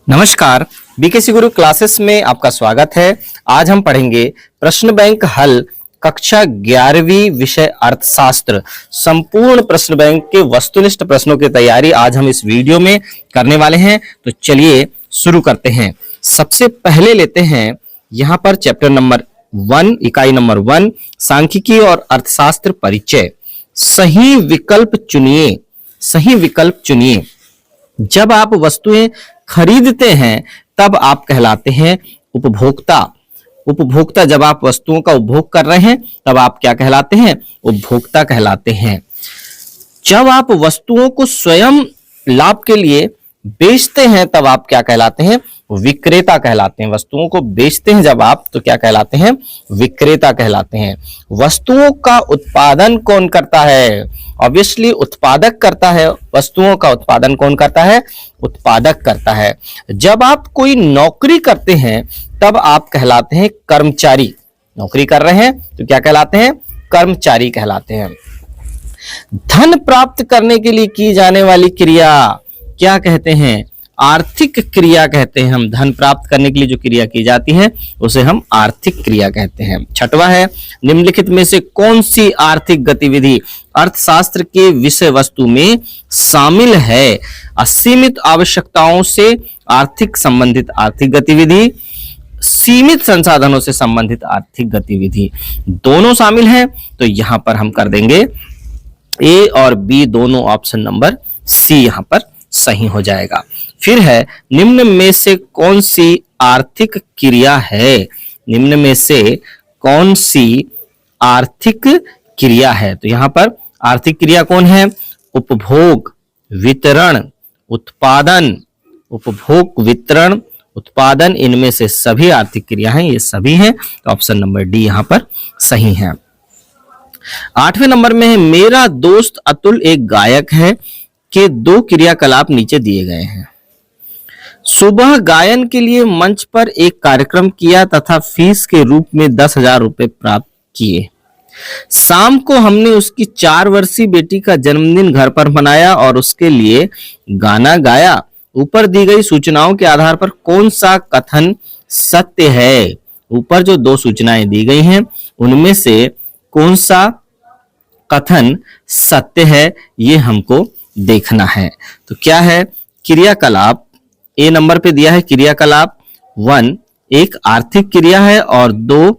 नमस्कार, बीकेसी गुरु क्लासेस में आपका स्वागत है। आज हम पढ़ेंगे प्रश्न बैंक हल कक्षा 11वीं विषय अर्थशास्त्र। संपूर्ण प्रश्न बैंक के वस्तुनिष्ठ प्रश्नों की तैयारी आज हम इस वीडियो में करने वाले हैं। तो चलिए शुरू करते हैं। सबसे पहले लेते हैं यहां पर चैप्टर नंबर 1, इकाई नंबर 1, सांख्यिकी और अर्थशास्त्र परिचय। सही विकल्प चुनिए। सही विकल्प चुनिए। जब आप वस्तुएं खरीदते हैं तब आप कहलाते हैं उपभोक्ता। उपभोक्ता जब आप वस्तुओं का उपभोग कर रहे हैं तब आप क्या कहलाते हैं? उपभोक्ता कहलाते हैं। जब आप वस्तुओं को स्वयं लाभ के लिए बेचते हैं तब आप क्या कहलाते हैं? विक्रेता कहलाते हैं। वस्तुओं को बेचते हैं जब आप तो क्या कहलाते हैं? विक्रेता कहलाते हैं। वस्तुओं का उत्पादन कौन करता है? ऑब्वियसली उत्पादक करता है। वस्तुओं का उत्पादन कौन करता है? उत्पादक करता है। जब आप कोई नौकरी करते हैं तब आप कहलाते हैं कर्मचारी। नौकरी कर रहे हैं तो क्या कहलाते हैं? कर्मचारी कहलाते हैं। धन प्राप्त करने के लिए की जाने वाली क्रिया क्या कहते हैं? आर्थिक क्रिया कहते हैं। हम धन प्राप्त करने के लिए जो क्रिया की जाती है उसे हम आर्थिक क्रिया कहते हैं। छठवां है, निम्नलिखित में से कौन सी आर्थिक गतिविधि अर्थशास्त्र के विषय वस्तु में शामिल है? असीमित आवश्यकताओं से आर्थिक संबंधित आर्थिक गतिविधि, सीमित संसाधनों से संबंधित आर्थिक गतिविधि, दोनों शामिल हैं। तो यहां पर हम कर देंगे ए और बी दोनों, ऑप्शन नंबर सी यहां पर सही हो जाएगा। फिर है, निम्न में से कौन सी आर्थिक क्रिया है? निम्न में से कौन सी आर्थिक क्रिया है? तो यहां पर आर्थिक क्रिया कौन है? उपभोग, वितरण, उत्पादन। उपभोग, वितरण, उत्पादन, इनमें से सभी आर्थिक क्रिया हैं। ये सभी हैं। तो ऑप्शन नंबर डी यहां पर सही है। 8वें नंबर में है, मेरा दोस्त अतुल एक गायक है के दो क्रियाकलाप नीचे दिए गए हैं। सुबह गायन के लिए मंच पर एक कार्यक्रम किया तथा फीस के रूप में 10,000 रुपए प्राप्त किए। शाम को हमने उसकी 4 वर्षीय बेटी का जन्मदिन घर पर मनाया और उसके लिए गाना गाया। ऊपर दी गई सूचनाओं के आधार पर कौन सा कथन सत्य है? ऊपर जो 2 सूचनाएं दी गई हैं उनमें से कौन सा कथन सत्य है ये हमको देखना है। तो क्या है? क्रियाकलाप ए नंबर पे दिया है। क्रियाकलाप 1 एक आर्थिक क्रिया है और 2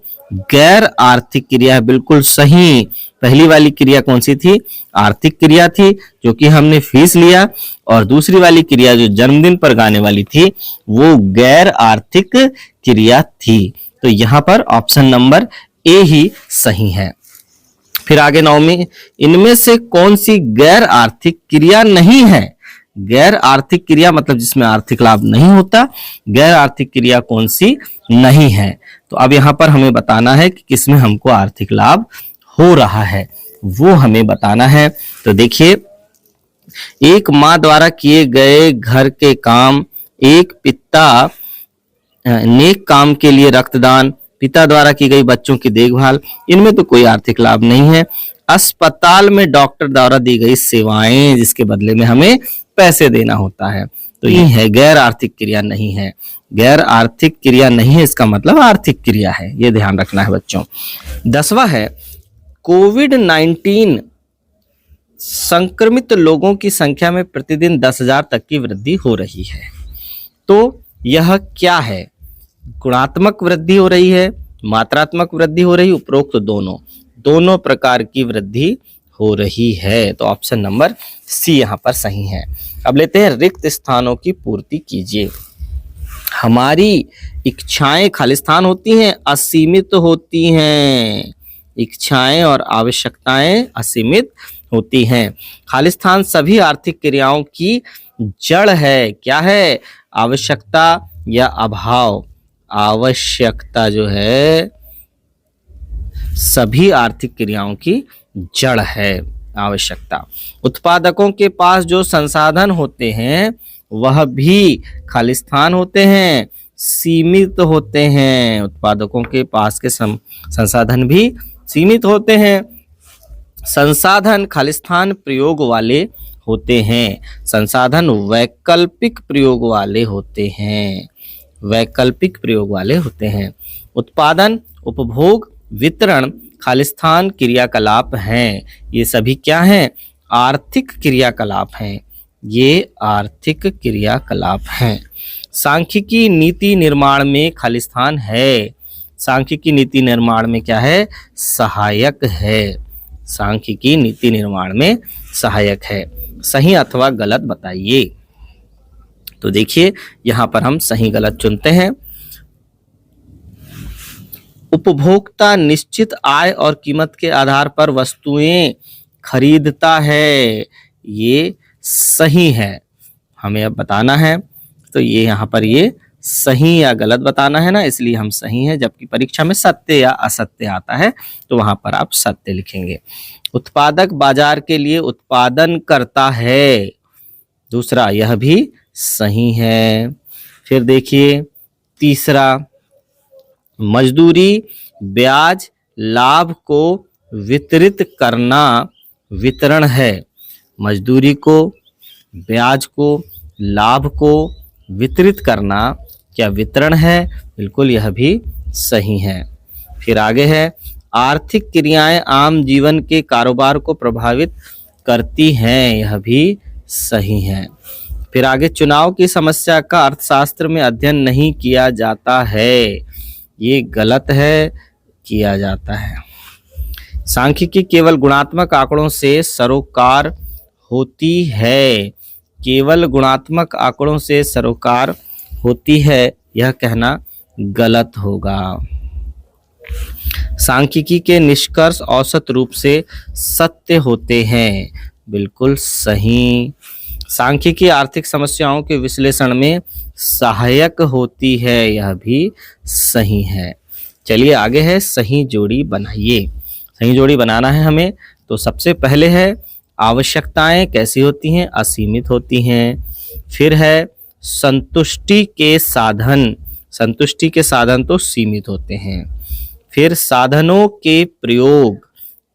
गैर आर्थिक क्रिया है। बिल्कुल सही। पहली वाली क्रिया कौन सी थी? आर्थिक क्रिया थी जो कि हमने फीस लिया, और दूसरी वाली क्रिया जो जन्मदिन पर गाने वाली थी वो गैर आर्थिक क्रिया थी। तो यहां पर ऑप्शन नंबर ए ही सही है। फिर आगे 9वीं, इनमें से कौन सी गैर आर्थिक क्रिया नहीं है? गैर आर्थिक क्रिया मतलब जिसमें आर्थिक लाभ नहीं होता। गैर आर्थिक क्रिया कौन सी नहीं है? तो अब यहां पर हमें बताना है कि किसमें हमको आर्थिक लाभ हो रहा है, वो हमें बताना है। तो देखिए, एक माँ द्वारा किए गए घर के काम, एक पिता नेक काम के लिए रक्तदान, पिता द्वारा की गई बच्चों की देखभाल, इनमें तो कोई आर्थिक लाभ नहीं है। अस्पताल में डॉक्टर द्वारा दी गई सेवाएं जिसके बदले में हमें पैसे देना होता है। तो ये है, गैर आर्थिक क्रिया नहीं है। गैर आर्थिक क्रिया नहीं है इसका मतलब आर्थिक क्रिया है, ये ध्यान रखना है बच्चों। 10वां है, कोविड-19 संक्रमित लोगों की संख्या में प्रतिदिन 10,000 तक की वृद्धि हो रही है। तो यह क्या है? गुणात्मक वृद्धि हो रही है, मात्रात्मक वृद्धि हो रही है, उपरोक्त दोनों प्रकार की वृद्धि हो रही है। तो ऑप्शन नंबर सी यहां पर सही है। अब लेते हैं, रिक्त स्थानों की पूर्ति कीजिए। हमारी इच्छाएं खालिस्तान होती हैं, असीमित होती हैं। इच्छाएं और आवश्यकताएं असीमित होती हैं। खालिस्तान सभी आर्थिक क्रियाओं की जड़ है। क्या है? आवश्यकता या अभाव। आवश्यकता जो है सभी आर्थिक क्रियाओं की जड़ है, आवश्यकता। उत्पादकों के पास जो संसाधन होते हैं वह भी खालिस्तान होते हैं, सीमित होते हैं। उत्पादकों के पास के संसाधन भी सीमित होते हैं। संसाधन खालिस्तान प्रयोग वाले होते हैं। संसाधन वैकल्पिक प्रयोग वाले होते हैं, वैकल्पिक प्रयोग वाले होते हैं। उत्पादन, उपभोग, वितरण, खालिस्तान क्रियाकलाप हैं। ये सभी क्या हैं? आर्थिक क्रियाकलाप हैं। ये आर्थिक क्रियाकलाप हैं। सांख्यिकी नीति निर्माण में खालिस्तान है। सांख्यिकी नीति निर्माण में क्या है? सहायक है। सांख्यिकी नीति निर्माण में सहायक है। सही अथवा गलत बताइए। तो देखिए यहां पर हम सही गलत चुनते हैं। उपभोक्ता निश्चित आय और कीमत के आधार पर वस्तुएं खरीदता है। ये सही है, हमें अब बताना है। तो ये यहाँ पर ये सही या गलत बताना है ना, इसलिए हम सही है। जबकि परीक्षा में सत्य या असत्य आता है तो वहां पर आप सत्य लिखेंगे। उत्पादक बाजार के लिए उत्पादन करता है। दूसरा, यह भी सही है। फिर देखिए तीसरा, मजदूरी, ब्याज, लाभ को वितरित करना वितरण है। मजदूरी को, ब्याज को, लाभ को वितरित करना क्या वितरण है? बिल्कुल, यह भी सही है। फिर आगे है, आर्थिक क्रियाएं आम जीवन के कारोबार को प्रभावित करती हैं। यह भी सही है। फिर आगे, चुनाव की समस्या का अर्थशास्त्र में अध्ययन नहीं किया जाता है। ये गलत है, किया जाता है। सांख्यिकी केवल गुणात्मक आंकड़ों से सरोकार होती है। केवल गुणात्मक आंकड़ों से सरोकार होती है, यह कहना गलत होगा। सांख्यिकी के निष्कर्ष औसत रूप से सत्य होते हैं। बिल्कुल सही। सांख्यिकी आर्थिक समस्याओं के विश्लेषण में सहायक होती है। यह भी सही है। चलिए आगे है, सही जोड़ी बनाइए। सही जोड़ी बनाना है हमें। तो सबसे पहले है, आवश्यकताएं कैसी होती हैं? असीमित होती हैं। फिर है, संतुष्टि के साधन, संतुष्टि के साधन तो सीमित होते हैं। फिर साधनों के प्रयोग,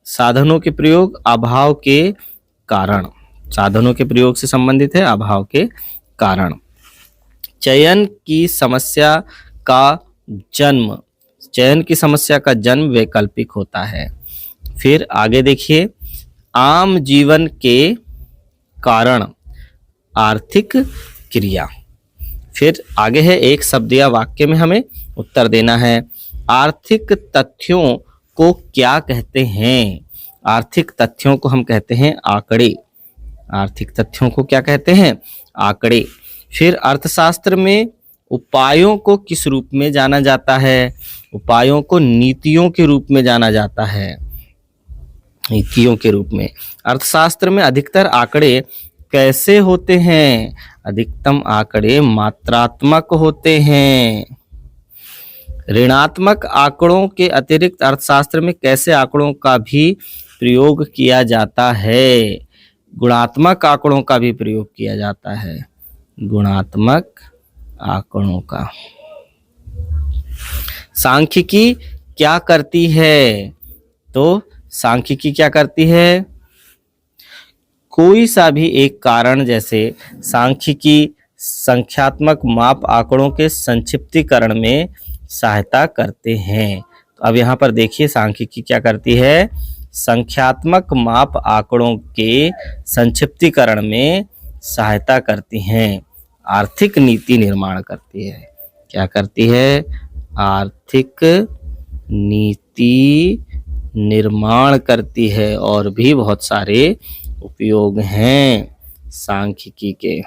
साधनों के प्रयोग अभाव के कारण, साधनों के प्रयोग से संबंधित है, अभाव के कारण। चयन की समस्या का जन्म, चयन की समस्या का जन्म वैकल्पिक होता है। फिर आगे देखिए, आम जीवन के कारण आर्थिक क्रिया। फिर आगे है, एक शब्द या वाक्य में हमें उत्तर देना है। आर्थिक तथ्यों को क्या कहते हैं? आर्थिक तथ्यों को हम कहते हैं आंकड़े। आर्थिक तथ्यों को क्या कहते हैं? आंकड़े। फिर अर्थशास्त्र में उपायों को किस रूप में जाना जाता है? उपायों को नीतियों के रूप में जाना जाता है, नीतियों के रूप में। अर्थशास्त्र में अधिकतर आंकड़े कैसे होते हैं? अधिकतम आंकड़े मात्रात्मक होते हैं। ऋणात्मक आंकड़ों के अतिरिक्त अर्थशास्त्र में कैसे आंकड़ों का भी प्रयोग किया जाता है? गुणात्मक आंकड़ों का भी प्रयोग किया जाता है, गुणात्मक आंकड़ों का। सांख्यिकी क्या करती है? तो सांख्यिकी क्या करती है? कोई सा भी एक कारण, जैसे सांख्यिकी संख्यात्मक माप आंकड़ों के संक्षिप्तीकरण में सहायता करते हैं। तो अब यहाँ पर देखिए सांख्यिकी क्या करती है? संख्यात्मक माप आंकड़ों के संक्षिप्तीकरण में सहायता करती हैं। आर्थिक नीति निर्माण करती है। क्या करती है? आर्थिक नीति निर्माण करती है। और भी बहुत सारे उपयोग हैं सांख्यिकी के।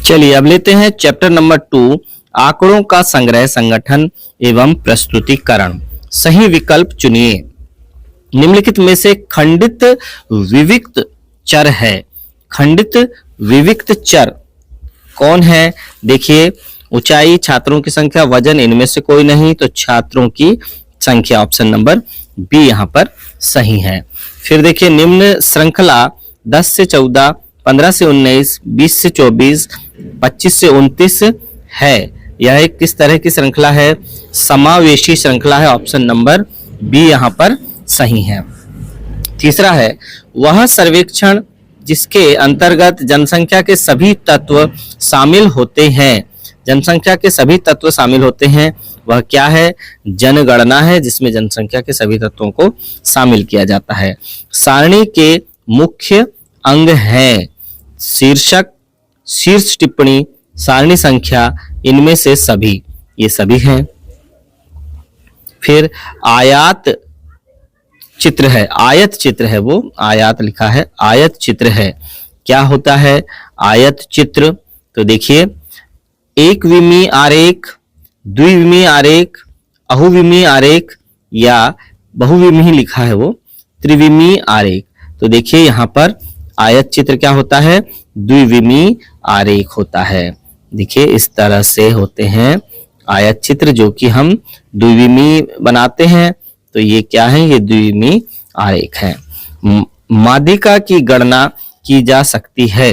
चलिए अब लेते हैं चैप्टर नंबर 2, आंकड़ों का संग्रह, संगठन एवं प्रस्तुतिकरण। सही विकल्प चुनिए। निम्नलिखित में से खंडित विविक्त चर है। खंडित विविक्त चर कौन है? देखिए, ऊंचाई, छात्रों की संख्या, वजन, इनमें से कोई नहीं। तो छात्रों की संख्या, ऑप्शन नंबर बी यहाँ पर सही है। फिर देखिए, निम्न श्रृंखला 10 से 14, 15 से 19, 20 से 24, 25 से 29 है। यह एक किस तरह की श्रृंखला है? समावेशी श्रृंखला है। ऑप्शन नंबर बी यहाँ पर सही है। तीसरा है, वह सर्वेक्षण जिसके अंतर्गत जनसंख्या के सभी तत्व शामिल होते हैं। जनसंख्या के सभी तत्व शामिल होते हैं, वह क्या है? जनगणना है, जिसमें जनसंख्या के सभी तत्वों को शामिल किया जाता है। सारणी के मुख्य अंग हैं शीर्षक, शीर्ष टिप्पणी, सारणी संख्या, इनमें से सभी, ये सभी हैं। फिर आयात चित्र है, आयत चित्र है, वो आयात लिखा है, आयत चित्र है। क्या होता है आयत चित्र? तो देखिए, एक विमीय आरेख, द्विविमीय आरेख, अहुविमीय आरेख या बहुविमीय लिखा है वो त्रिविमीय आरेख। तो देखिए यहाँ पर आयत चित्र क्या होता है? द्विविमीय आरेख होता है। देखिए इस तरह से होते हैं आयत चित्र, जो कि हम द्विविमीय बनाते हैं। तो ये क्या है? ये द्विविमीय आरेख है। माध्यिका की गणना की जा सकती है।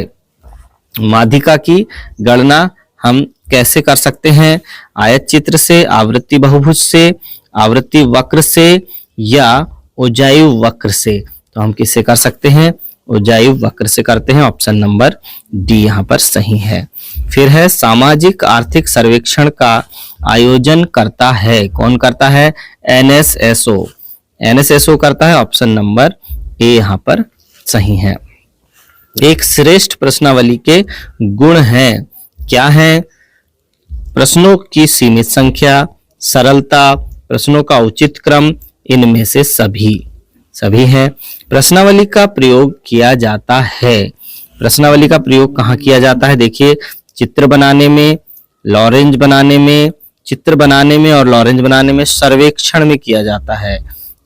माध्यिका की गणना हम कैसे कर सकते हैं? आयत चित्र से, आवृत्ति बहुभुज से, आवृत्ति वक्र से या उजायु वक्र से। तो हम किससे कर सकते हैं? उजायु वक्र से करते हैं। ऑप्शन नंबर डी यहाँ पर सही है। फिर है सामाजिक आर्थिक सर्वेक्षण का आयोजन करता है, कौन करता है? एनएसएसओ, एनएसएसओ करता है। ऑप्शन नंबर ए यहाँ पर सही है। एक श्रेष्ठ प्रश्नावली के गुण हैं, क्या है? प्रश्नों की सीमित संख्या, सरलता, प्रश्नों का उचित क्रम, इनमें से सभी हैं। प्रश्नावली का प्रयोग किया जाता है। प्रश्नावली का प्रयोग कहाँ किया जाता है? देखिए, चित्र बनाने में, लॉरेंज बनाने में, चित्र बनाने में और लॉरेंज बनाने में, सर्वेक्षण में किया जाता है।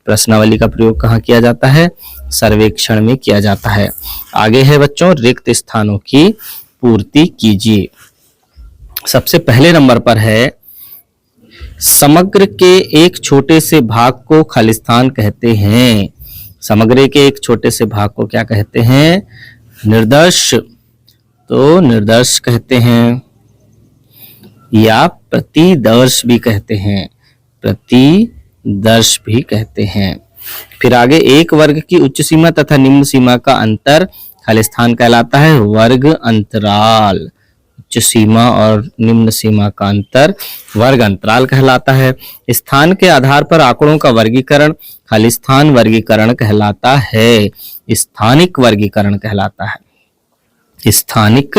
प्रश्नावली का प्रयोग कहाँ किया जाता है? सर्वेक्षण में किया जाता है। आगे है बच्चों, रिक्त स्थानों की पूर्ति कीजिए। सबसे पहले नंबर पर है, समग्र के एक छोटे से भाग को खालिस्तान कहते हैं। समग्र के एक छोटे से भाग को क्या कहते हैं? निर्देश। तो निर्देश कहते हैं या प्रतिदर्श भी कहते हैं, प्रतिदर्श भी कहते हैं। फिर आगे, एक वर्ग की उच्च सीमा तथा निम्न सीमा का अंतर खालिस्तान कहलाता है। वर्ग अंतराल, उच्च सीमा और निम्न सीमा का अंतर वर्ग अंतराल कहलाता है। स्थान के आधार पर आंकड़ों का वर्गीकरण खालिस्तान वर्गीकरण कहलाता है। स्थानिक वर्गीकरण कहलाता है, स्थानिक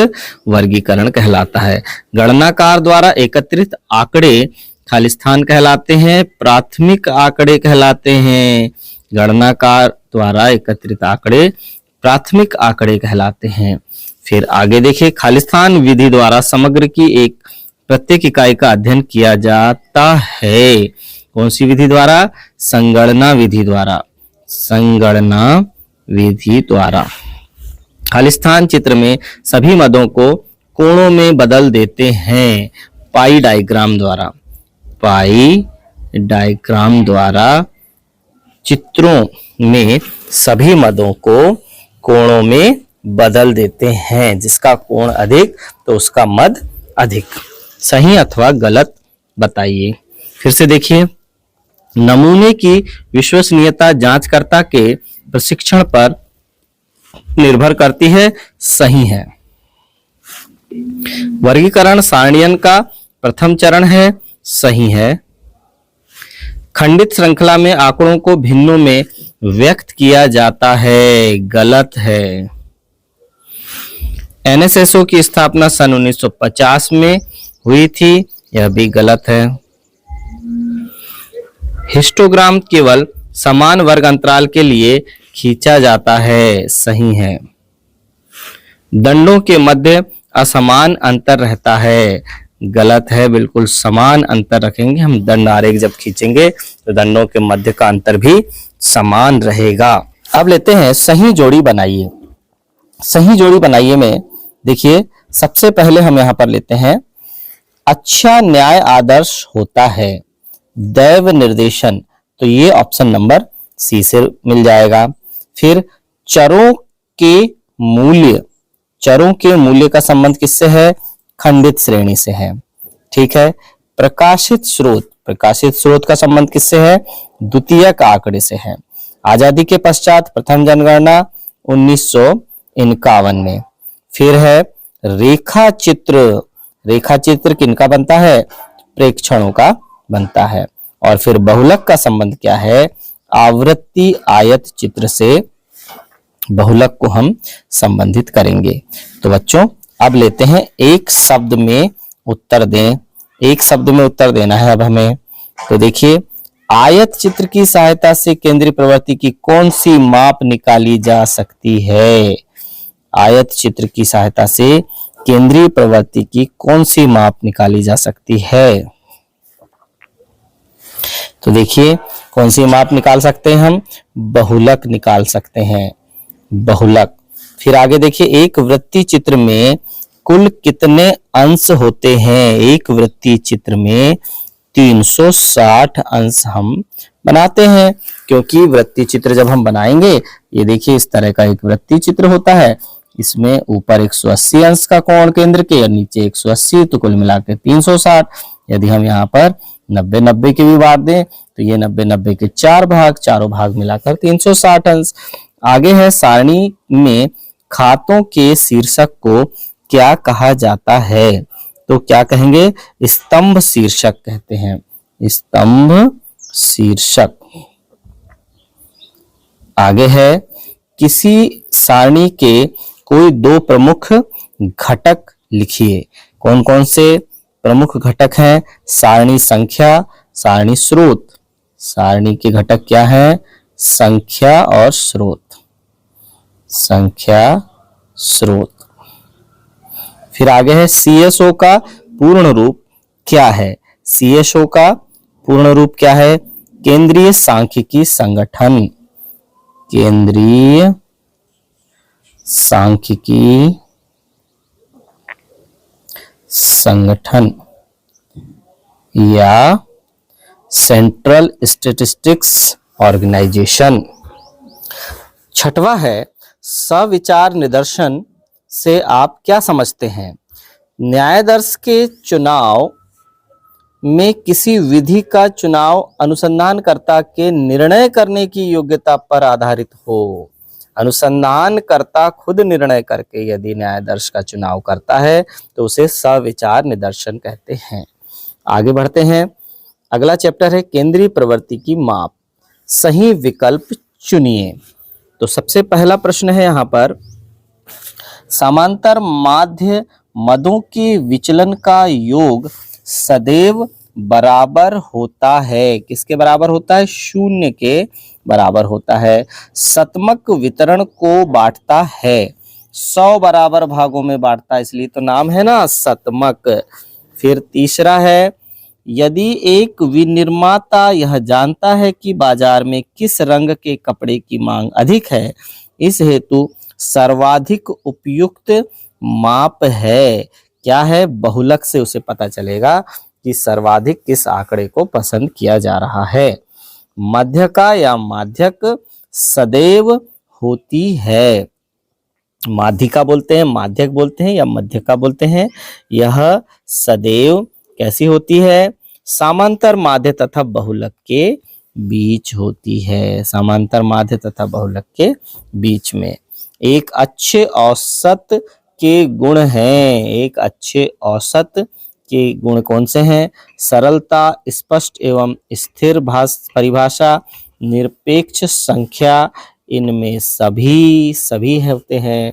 वर्गीकरण कहलाता है। गणनाकार द्वारा एकत्रित आंकड़े खालिस्तान कहलाते हैं, प्राथमिक आंकड़े कहलाते हैं। गणनाकार द्वारा एकत्रित आंकड़े प्राथमिक आंकड़े कहलाते हैं। फिर आगे देखिए, खालिस्तान विधि द्वारा समग्र की एक प्रत्येक इकाई का अध्ययन किया जाता है। कौन सी विधि द्वारा? संगणना विधि द्वारा, संगणना विधि द्वारा। खालिस्तान चित्र में सभी मदों को कोणों में बदल देते हैं पाई डायग्राम द्वारा। पाई डायग्राम द्वारा चित्रों में सभी मदों को कोणों में बदल देते हैं। जिसका कोण अधिक तो उसका मद अधिक। सही अथवा गलत बताइए। फिर से देखिए, नमूने की विश्वसनीयता जांचकर्ता के प्रशिक्षण पर निर्भर करती है। सही है। वर्गीकरण सारणियन का प्रथम चरण है। सही है। खंडित श्रृंखला में आंकड़ों को भिन्नों में व्यक्त किया जाता है। गलत है। एनएसएसओ की स्थापना सन 1950 में हुई थी। यह भी गलत है। हिस्टोग्राम केवल समान वर्ग अंतराल के लिए खींचा जाता है। सही है। दंडों के मध्य असमान अंतर रहता है। गलत है। बिल्कुल समान अंतर रखेंगे हम। दंड आरेख जब खींचेंगे तो दंडों के मध्य का अंतर भी समान रहेगा। अब लेते हैं सही जोड़ी बनाइए। सही जोड़ी बनाइए में देखिए, सबसे पहले हम यहां पर लेते हैं, अच्छा न्याय आदर्श होता है। दैव निर्देशन, तो ये ऑप्शन नंबर सी से मिल जाएगा। फिर चरों के मूल्य, चरों के मूल्य का संबंध किससे है? खंडित श्रेणी से है। ठीक है। प्रकाशित स्रोत, प्रकाशित स्रोत का संबंध किससे है? द्वितीयक आंकड़े से है। आजादी के पश्चात प्रथम जनगणना 51 में। फिर है रेखा चित्र। रेखा चित्र किनका बनता है? प्रेक्षणों का बनता है। और फिर बहुलक का संबंध क्या है? आवृत्ति आयत चित्र से बहुलक को हम संबंधित करेंगे। तो बच्चों अब लेते हैं एक शब्द में उत्तर दें। एक शब्द में उत्तर देना है अब हमें। तो देखिए, आयत चित्र की सहायता से केंद्रीय प्रवृत्ति की कौन सी माप निकाली जा सकती है? आयत चित्र की सहायता से केंद्रीय प्रवृत्ति की कौन सी माप निकाली जा सकती है? तो देखिए, कौन सी माप निकाल सकते हैं हम? बहुलक निकाल सकते हैं, बहुलक। फिर आगे देखिए, एक वृत्तीय चित्र में कुल कितने अंश होते हैं? एक वृत्तीय चित्र में 360 अंश हम बनाते हैं, क्योंकि वृत्तीय चित्र जब हम बनाएंगे, ये देखिए इस तरह का एक वृत्तीय चित्र होता है। इसमें ऊपर 180 अंश का कोण केंद्र के और नीचे 180, तो कुल मिलाकर 360। यदि हम यहाँ पर 90-90 के भी बांट दें तो ये 90-90 के 4 भाग, चारों भाग मिलाकर 360 अंश। आगे है, सारणी में खातों के शीर्षक को क्या कहा जाता है? तो क्या कहेंगे? स्तंभ शीर्षक कहते हैं, स्तंभ शीर्षक। आगे है, किसी सारणी के कोई दो प्रमुख घटक लिखिए। कौन कौन से प्रमुख घटक हैं? सारणी संख्या, सारणी स्रोत। सारणी के घटक क्या हैं? संख्या और स्रोत, संख्या स्रोत। फिर आगे है, सीएसओ का पूर्ण रूप क्या है? सीएसओ का पूर्ण रूप क्या है? केंद्रीय सांख्यिकी संगठन, केंद्रीय सांख्यिकी संगठन या सेंट्रल स्टैटिस्टिक्स ऑर्गेनाइजेशन। छठवां है, सविचार निदर्शन से आप क्या समझते हैं? न्यायाधीश के चुनाव में किसी विधि का चुनाव अनुसंधानकर्ता के निर्णय करने की योग्यता पर आधारित हो। अनुसंधानकर्ता खुद निर्णय करके यदि न्यायाधीश का चुनाव करता है तो उसे सविचार निदर्शन कहते हैं। आगे बढ़ते हैं, अगला चैप्टर है केंद्रीय प्रवृत्ति की माप। सही विकल्प चुनिए। तो सबसे पहला प्रश्न है यहाँ पर, समांतर माध्य मदों के विचलन का योग सदैव बराबर होता है। किसके बराबर होता है? शून्य के बराबर होता है। शतमक वितरण को बांटता है, 100 बराबर भागों में बांटता है, इसलिए तो नाम है ना शतमक। फिर तीसरा है, यदि एक विनिर्माता यह जानता है कि बाजार में किस रंग के कपड़े की मांग अधिक है, इस हेतु सर्वाधिक उपयुक्त माप है। क्या है? बहुलक से उसे पता चलेगा कि सर्वाधिक किस आंकड़े को पसंद किया जा रहा है। मध्यका या माध्यक सदैव होती है। माध्यिका बोलते हैं, माध्यक बोलते हैं या मध्यका बोलते हैं। यह सदैव कैसी होती है? समांतर माध्य तथा बहुलक के बीच होती है, समांतर माध्य तथा बहुलक के बीच में। एक अच्छे औसत के गुण हैं। एक अच्छे औसत के गुण कौन से हैं? सरलता, स्पष्ट एवं स्थिर परिभाषा, निरपेक्ष संख्या, इनमें सभी होते हैं।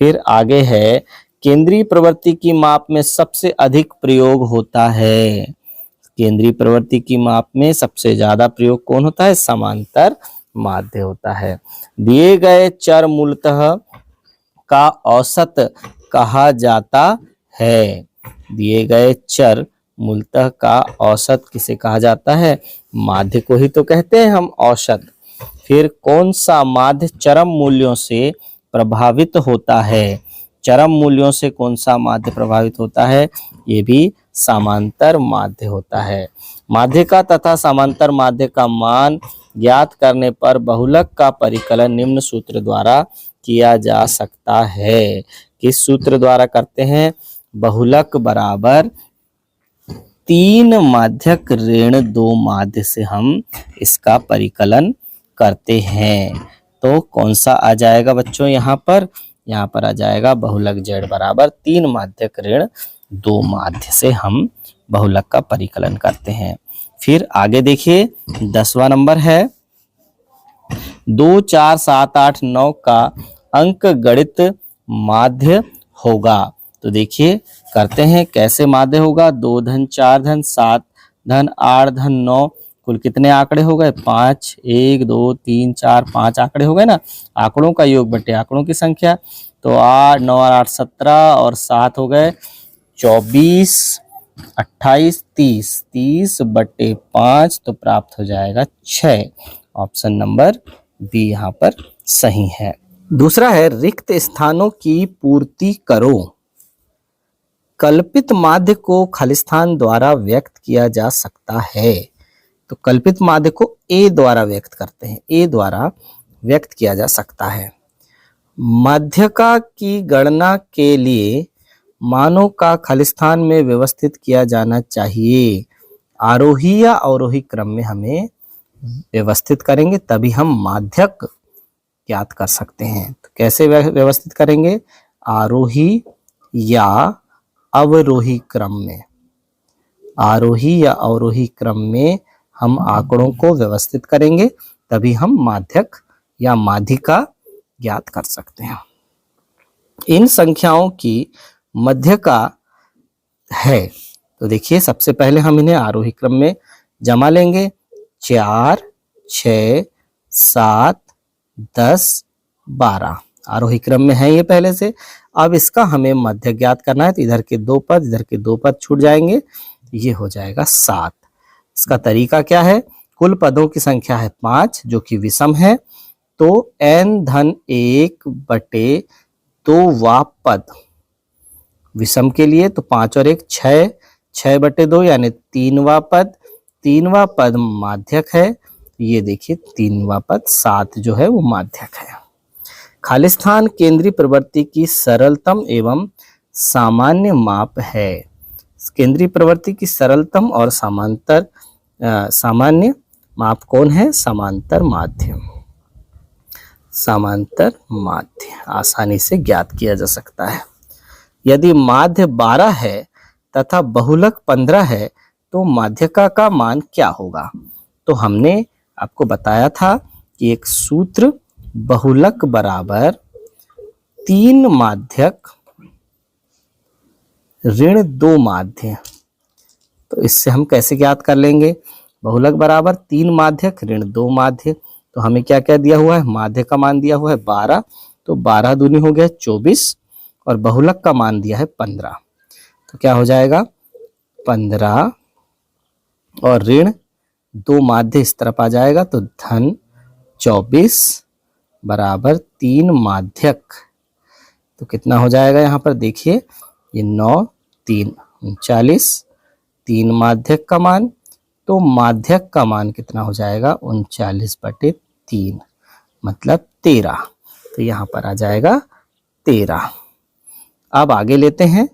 फिर आगे है, केंद्रीय प्रवृत्ति की माप में सबसे अधिक प्रयोग होता है। केंद्रीय प्रवृत्ति की माप में सबसे ज्यादा प्रयोग कौन होता है? समांतर माध्य होता है। दिए गए चर मूलतः का औसत कहा जाता है। दिए गए चर मूलतः का औसत किसे कहा जाता है? माध्य को ही तो कहते हैं हम औसत। फिर कौन सा माध्य चरम मूल्यों से प्रभावित होता है? चरम मूल्यों से कौन सा माध्य प्रभावित होता है? ये भी समांतर माध्य होता है। माध्यिका तथा समांतर माध्य का मान ज्ञात करने पर बहुलक का परिकलन निम्न सूत्र द्वारा किया जा सकता है। किस सूत्र द्वारा करते हैं? बहुलक बराबर 3 माध्यक ऋण 2 माध्य से हम इसका परिकलन करते हैं। तो कौन सा आ जाएगा बच्चों यहाँ पर? यहाँ पर आ जाएगा बहुलक z बराबर 3 माध्यक ऋण 2 माध्य से हम बहुलक का परिकलन करते हैं। फिर आगे देखिए 10वां नंबर है 2, 4, 7, 8, 9 का अंक गणित माध्य होगा। तो देखिए करते हैं कैसे माध्य होगा। 2 धन 4 धन 7 धन 8 धन 9 कुल कितने आंकड़े हो गए 5, 1, 2, 3, 4, 5 आंकड़े हो गए ना। आंकड़ों का योग बटे आंकड़ों की संख्या। तो 8, 9 और 8 17 और 7 हो गए 24, 28, 30, 30 बटे 5 तो प्राप्त हो जाएगा 6। ऑप्शन नंबर बी यहाँ पर सही है। दूसरा है रिक्त स्थानों की पूर्ति करो। कल्पित माध्य को खालिस्तान द्वारा व्यक्त किया जा सकता है। तो कल्पित माध्य को ए द्वारा व्यक्त करते हैं, ए द्वारा व्यक्त किया जा सकता है। माध्यका की गणना के लिए मानों का खालिस्तान में व्यवस्थित किया जाना चाहिए। आरोही या अवरोही क्रम में हमें व्यवस्थित करेंगे तभी हम माध्यक ज्ञात कर सकते हैं। तो कैसे व्यवस्थित करेंगे, आरोही या अवरोही क्रम में। आरोही या अवरोही क्रम में हम आंकड़ों को व्यवस्थित करेंगे तभी हम माध्यक या माध्यिका ज्ञात कर सकते हैं। इन संख्याओं की मध्यका है। तो देखिए सबसे पहले हम इन्हें आरोही क्रम में जमा लेंगे। 4, 6, 7, 10, 12 आरोही क्रम में है ये पहले से। अब इसका हमें मध्य ज्ञात करना है तो इधर के 2 पद इधर के 2 पद छूट जाएंगे, ये हो जाएगा 7। इसका तरीका क्या है, कुल पदों की संख्या है 5 जो कि विषम है। तो n धन 1 बटे 2 वा पद विषम के लिए तो 5 और 1 6, 6 बटे 2 यानी 3वां पद, 3वां पद माध्यक है। ये देखिए 3वां पद 7 जो है वो माध्यक है। खालिस्तान केंद्रीय प्रवृत्ति की सरलतम एवं सामान्य माप है। केंद्रीय प्रवृत्ति की सरलतम और सामान्य माप कौन है, समांतर माध्य। समांतर माध्य आसानी से ज्ञात किया जा सकता है। यदि माध्य 12 है तथा बहुलक 15 है तो माध्यका का मान क्या होगा। तो हमने आपको बताया था कि एक सूत्र बहुलक बराबर 3 माध्यक ऋण 2 माध्य। तो इससे हम कैसे ज्ञात कर लेंगे, बहुलक बराबर 3 माध्यक ऋण 2 माध्य। तो हमें क्या क्या दिया हुआ है, माध्य का मान दिया हुआ है 12, तो 12 दूनी हो गया 24 और बहुलक का मान दिया है 15। तो क्या हो जाएगा 15 और ऋण 2 माध्य इस तरफ आ जाएगा तो धन 24 बराबर 3 माध्यक। तो कितना हो जाएगा यहाँ पर देखिए, ये 9, 3, 39, 3 माध्यक का मान, तो माध्यक का मान कितना हो जाएगा 39 बटे 3 मतलब 13। तो यहाँ पर आ जाएगा 13। अब आगे लेते हैं,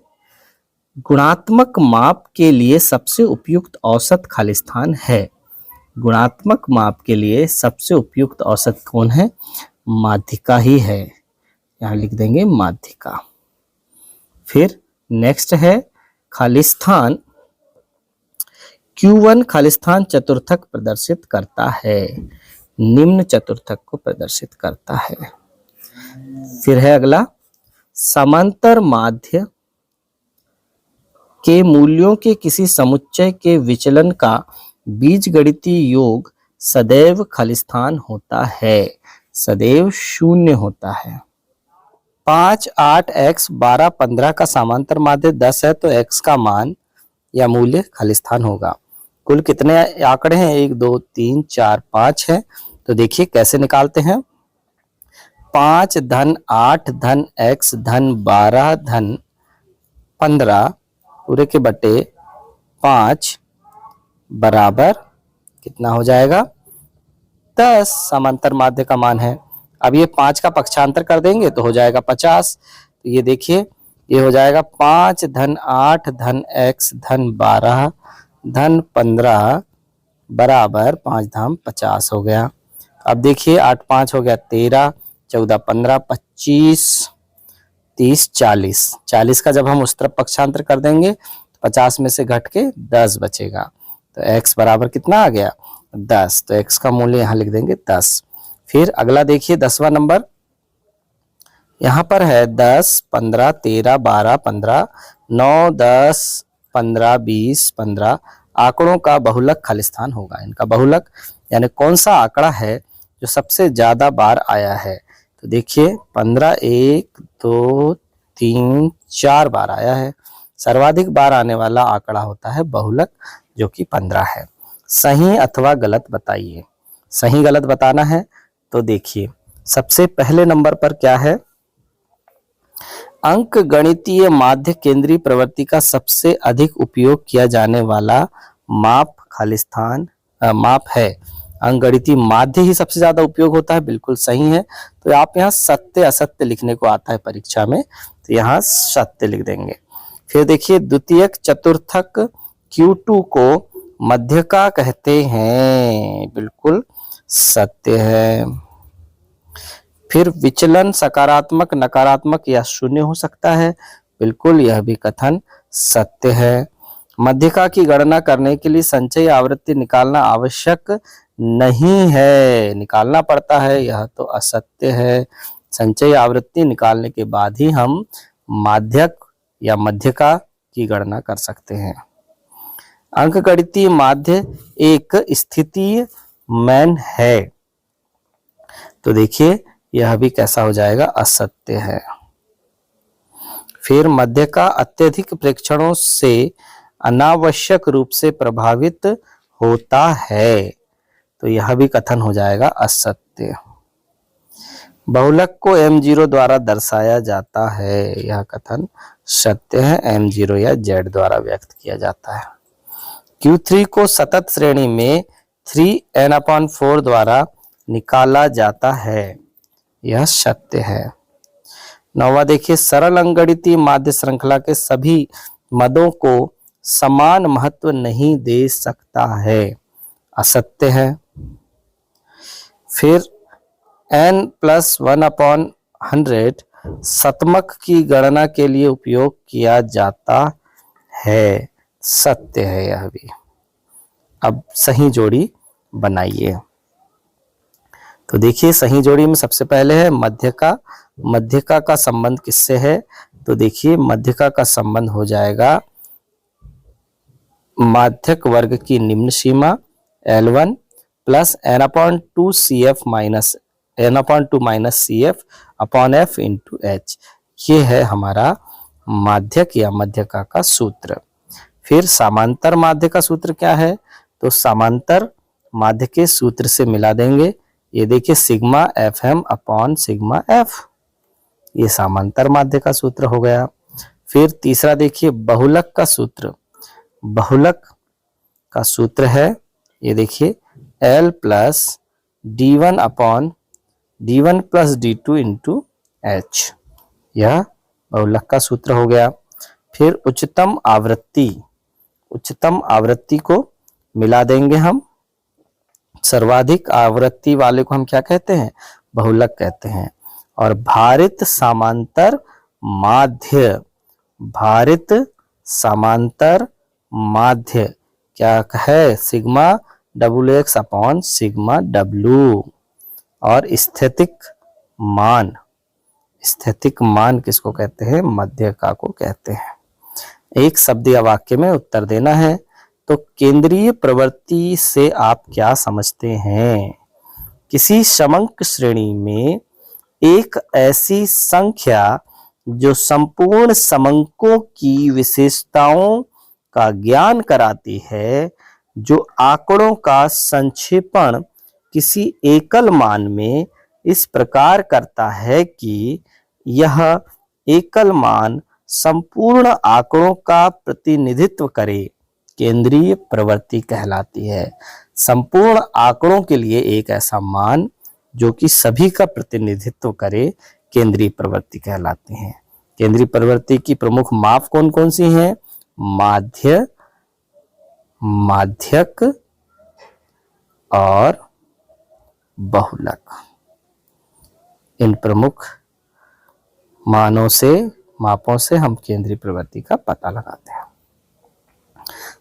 गुणात्मक माप के लिए सबसे उपयुक्त औसत खालिस्तान है। गुणात्मक माप के लिए सबसे उपयुक्त औसत कौन है, माध्यिका ही है, यहाँ लिख देंगे माध्यिका। फिर नेक्स्ट है खालिस्तान Q1 खालिस्तान चतुर्थक प्रदर्शित करता है, निम्न चतुर्थक को प्रदर्शित करता है। फिर है अगला, समांतर माध्य के मूल्यों के किसी समुच्चय के विचलन का बीजगणितीय योग सदैव खालिस्तान होता है, सदैव 0 होता है। 5, 8, x 12, 15 का समांतर माध्य 10 है तो x का मान या मूल्य खालिस्तान होगा। कुल कितने आंकड़े हैं, 1, 2, 3, 4, 5 है। तो देखिए कैसे निकालते हैं, 5 धन 8 धन x धन 12 धन 15 पूरे के बटे 5 बराबर कितना हो जाएगा 10 समांतर माध्य का मान है। अब ये 5 का पक्षांतर कर देंगे तो हो जाएगा 50। तो ये देखिए ये हो जाएगा 5 धन 8 धन x धन 12 धन 15 बराबर 5 धाम 50 हो गया। अब देखिए 8 5 हो गया 13, 14 15 25 30 40, 40 का जब हम उस तरफ पक्षांतर कर देंगे तो 50 में से घट के 10 बचेगा। तो x बराबर कितना आ गया 10। तो x का मूल्य यहाँ लिख देंगे 10। फिर अगला देखिए 10वां नंबर, यहाँ पर है 10 15 13 12 15 9 10 15 20 15 आंकड़ों का बहुलक खालिस्तान होगा। इनका बहुलक यानी कौन सा आंकड़ा है जो सबसे ज्यादा बार आया है। तो देखिए 15 1 2 3 4 बार आया है। सर्वाधिक बार आने वाला आंकड़ा होता है बहुलक, जो कि 15 है। सही अथवा गलत बताइए। सही गलत बताना है तो देखिए सबसे पहले नंबर पर क्या है, अंक गणितीय माध्य केंद्रीय प्रवृत्ति का सबसे अधिक उपयोग किया जाने वाला माप खालिस्तान माप है। अंक गणितीय माध्य ही सबसे ज्यादा उपयोग होता है, बिल्कुल सही है। तो आप यहाँ सत्य असत्य लिखने को आता है परीक्षा में, तो यहाँ सत्य लिख देंगे। फिर देखिए द्वितीयक चतुर्थक Q2 को मध्यका कहते हैं, बिल्कुल सत्य है। फिर विचलन सकारात्मक नकारात्मक या शून्य हो सकता है, बिल्कुल यह भी कथन सत्य है। मध्यका की गणना करने के लिए संचयी आवृत्ति निकालना आवश्यक नहीं है, निकालना पड़ता है, यह तो असत्य है। संचयी आवृत्ति निकालने के बाद ही हम माध्यक या मध्यका की गणना कर सकते हैं। अंकगणितीय माध्य एक स्थितीय मान है, तो देखिए यह भी कैसा हो जाएगा असत्य है। फिर मध्यका अत्यधिक प्रेक्षणों से अनावश्यक रूप से प्रभावित होता है, तो यह भी कथन हो जाएगा असत्य। बहुलक को m0 द्वारा दर्शाया जाता है, यह कथन सत्य है। m0 या z द्वारा व्यक्त किया जाता है। Q3 को सतत श्रेणी में 3n/4 द्वारा निकाला जाता है, यह सत्य है। 9वां देखिए सरल अंकगणितीय माध्य श्रृंखला के सभी मदों को समान महत्व नहीं दे सकता है, असत्य है। फिर n+1/100 शतमक की गणना के लिए उपयोग किया जाता है, सत्य है यह भी। अब सही जोड़ी बनाइए। तो देखिए सही जोड़ी में सबसे पहले है मध्यका। मध्यका का संबंध किससे है, तो देखिए मध्यका का संबंध हो जाएगा माध्यक वर्ग की निम्न सीमा L1 plus n/2 CF minus n/2 minus CF upon F into H। ये है हमारा माध्यक या मध्यका का सूत्र। फिर समांतर माध्य का सूत्र क्या है, तो समांतर माध्य के सूत्र से मिला देंगे। ये देखिए sigma FM upon sigma F, ये समांतर माध्य का सूत्र हो गया। फिर तीसरा देखिए बहुलक का सूत्र। बहुलक का सूत्र है, ये देखिए L plus D1 upon D1 plus D2 into H, यह बहुलक का सूत्र हो गया। फिर उच्चतम आवृत्ति, उच्चतम आवृत्ति को मिला देंगे हम। सर्वाधिक आवृत्ति वाले को हम क्या कहते हैं, बहुलक कहते हैं। और भारित समांतर माध्य, भारित समांतर माध्य क्या है, sigma WX upon sigma W। और स्थितिक मान, स्थितिक मान किसको कहते हैं, मध्यका को कहते हैं। एक शब्द या वाक्य में उत्तर देना है। तो केंद्रीय प्रवृत्ति से आप क्या समझते हैं, किसी समंक श्रेणी में एक ऐसी संख्या जो संपूर्ण समंकों की विशेषताओं का ज्ञान कराती है, जो आंकड़ों का संक्षेपण किसी एकल मान में इस प्रकार करता है कि यह एकल मान संपूर्ण आंकड़ों का प्रतिनिधित्व करे, केंद्रीय प्रवृत्ति कहलाती है। संपूर्ण आंकड़ों के लिए एक ऐसा मान जो कि सभी का प्रतिनिधित्व करे, केंद्रीय प्रवृत्ति कहलाती है। केंद्रीय प्रवृत्ति की प्रमुख माप कौन कौन सी हैं, माध्य, माध्यक और बहुलक। इन प्रमुख मापों से हम केंद्रीय प्रवृत्ति का पता लगाते हैं।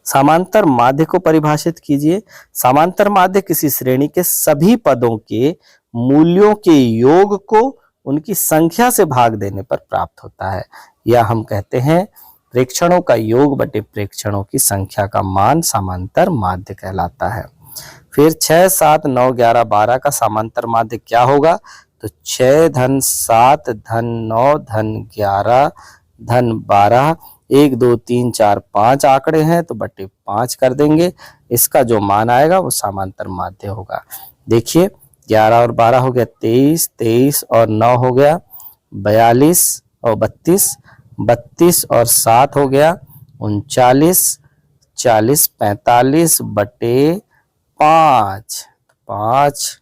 समांतर माध्य को परिभाषित कीजिए। समांतर माध्य किसी श्रेणी के सभी पदों के मूल्यों के योग को उनकी संख्या से भाग देने पर प्राप्त होता है, या हम कहते हैं प्रेक्षणों का योग बटे प्रेक्षणों की संख्या का मान समांतर माध्य कहलाता है। फिर 6, 7, 9, 11, 12 का समांतर माध्य क्या होगा? तो 6 धन 7 धन 9 धन 11 धन 12, 1 2 3 4 5 आंकड़े हैं तो बटे 5 कर देंगे। इसका जो मान आएगा वो समांतर माध्य होगा। देखिए 11 और 12 हो गया 23, 23 और 9 हो गया 42 और 32, 32 और 7 हो गया 39, 40, 45 बटे 5, 5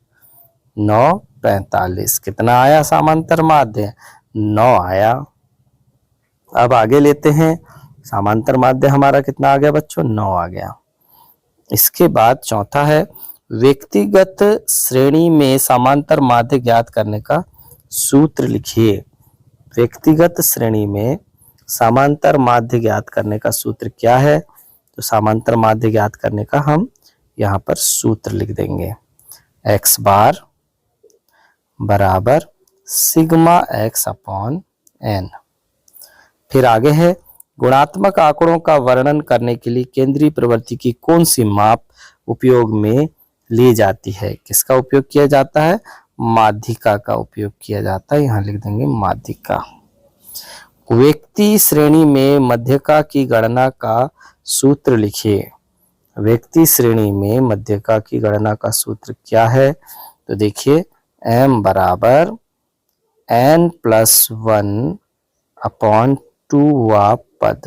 9 45, कितना आया समांतर माध्य? 9 आया। अब आगे लेते हैं, समांतर माध्य हमारा कितना आ गया बच्चों? 9 आ गया। इसके बाद चौथा है व्यक्तिगत श्रेणी में समांतर माध्य ज्ञात करने का सूत्र लिखिए। व्यक्तिगत श्रेणी में समांतर माध्य ज्ञात करने का सूत्र क्या है? तो समांतर माध्य ज्ञात करने का हम यहाँ पर सूत्र लिख देंगे, x बार बराबर सिग्मा x अपॉन n। फिर आगे है गुणात्मक आंकड़ों का वर्णन करने के लिए केंद्रीय प्रवृत्ति की कौन सी माप उपयोग में ली जाती है? किसका उपयोग किया जाता है? माध्यिका का उपयोग किया जाता है, यहाँ लिख देंगे माध्यिका। व्यक्ति श्रेणी में मध्यका की गणना का सूत्र लिखिए। व्यक्ति श्रेणी में मध्यका की गणना का सूत्र क्या है? तो देखिए m बराबर n+1 अपॉन 2 पद,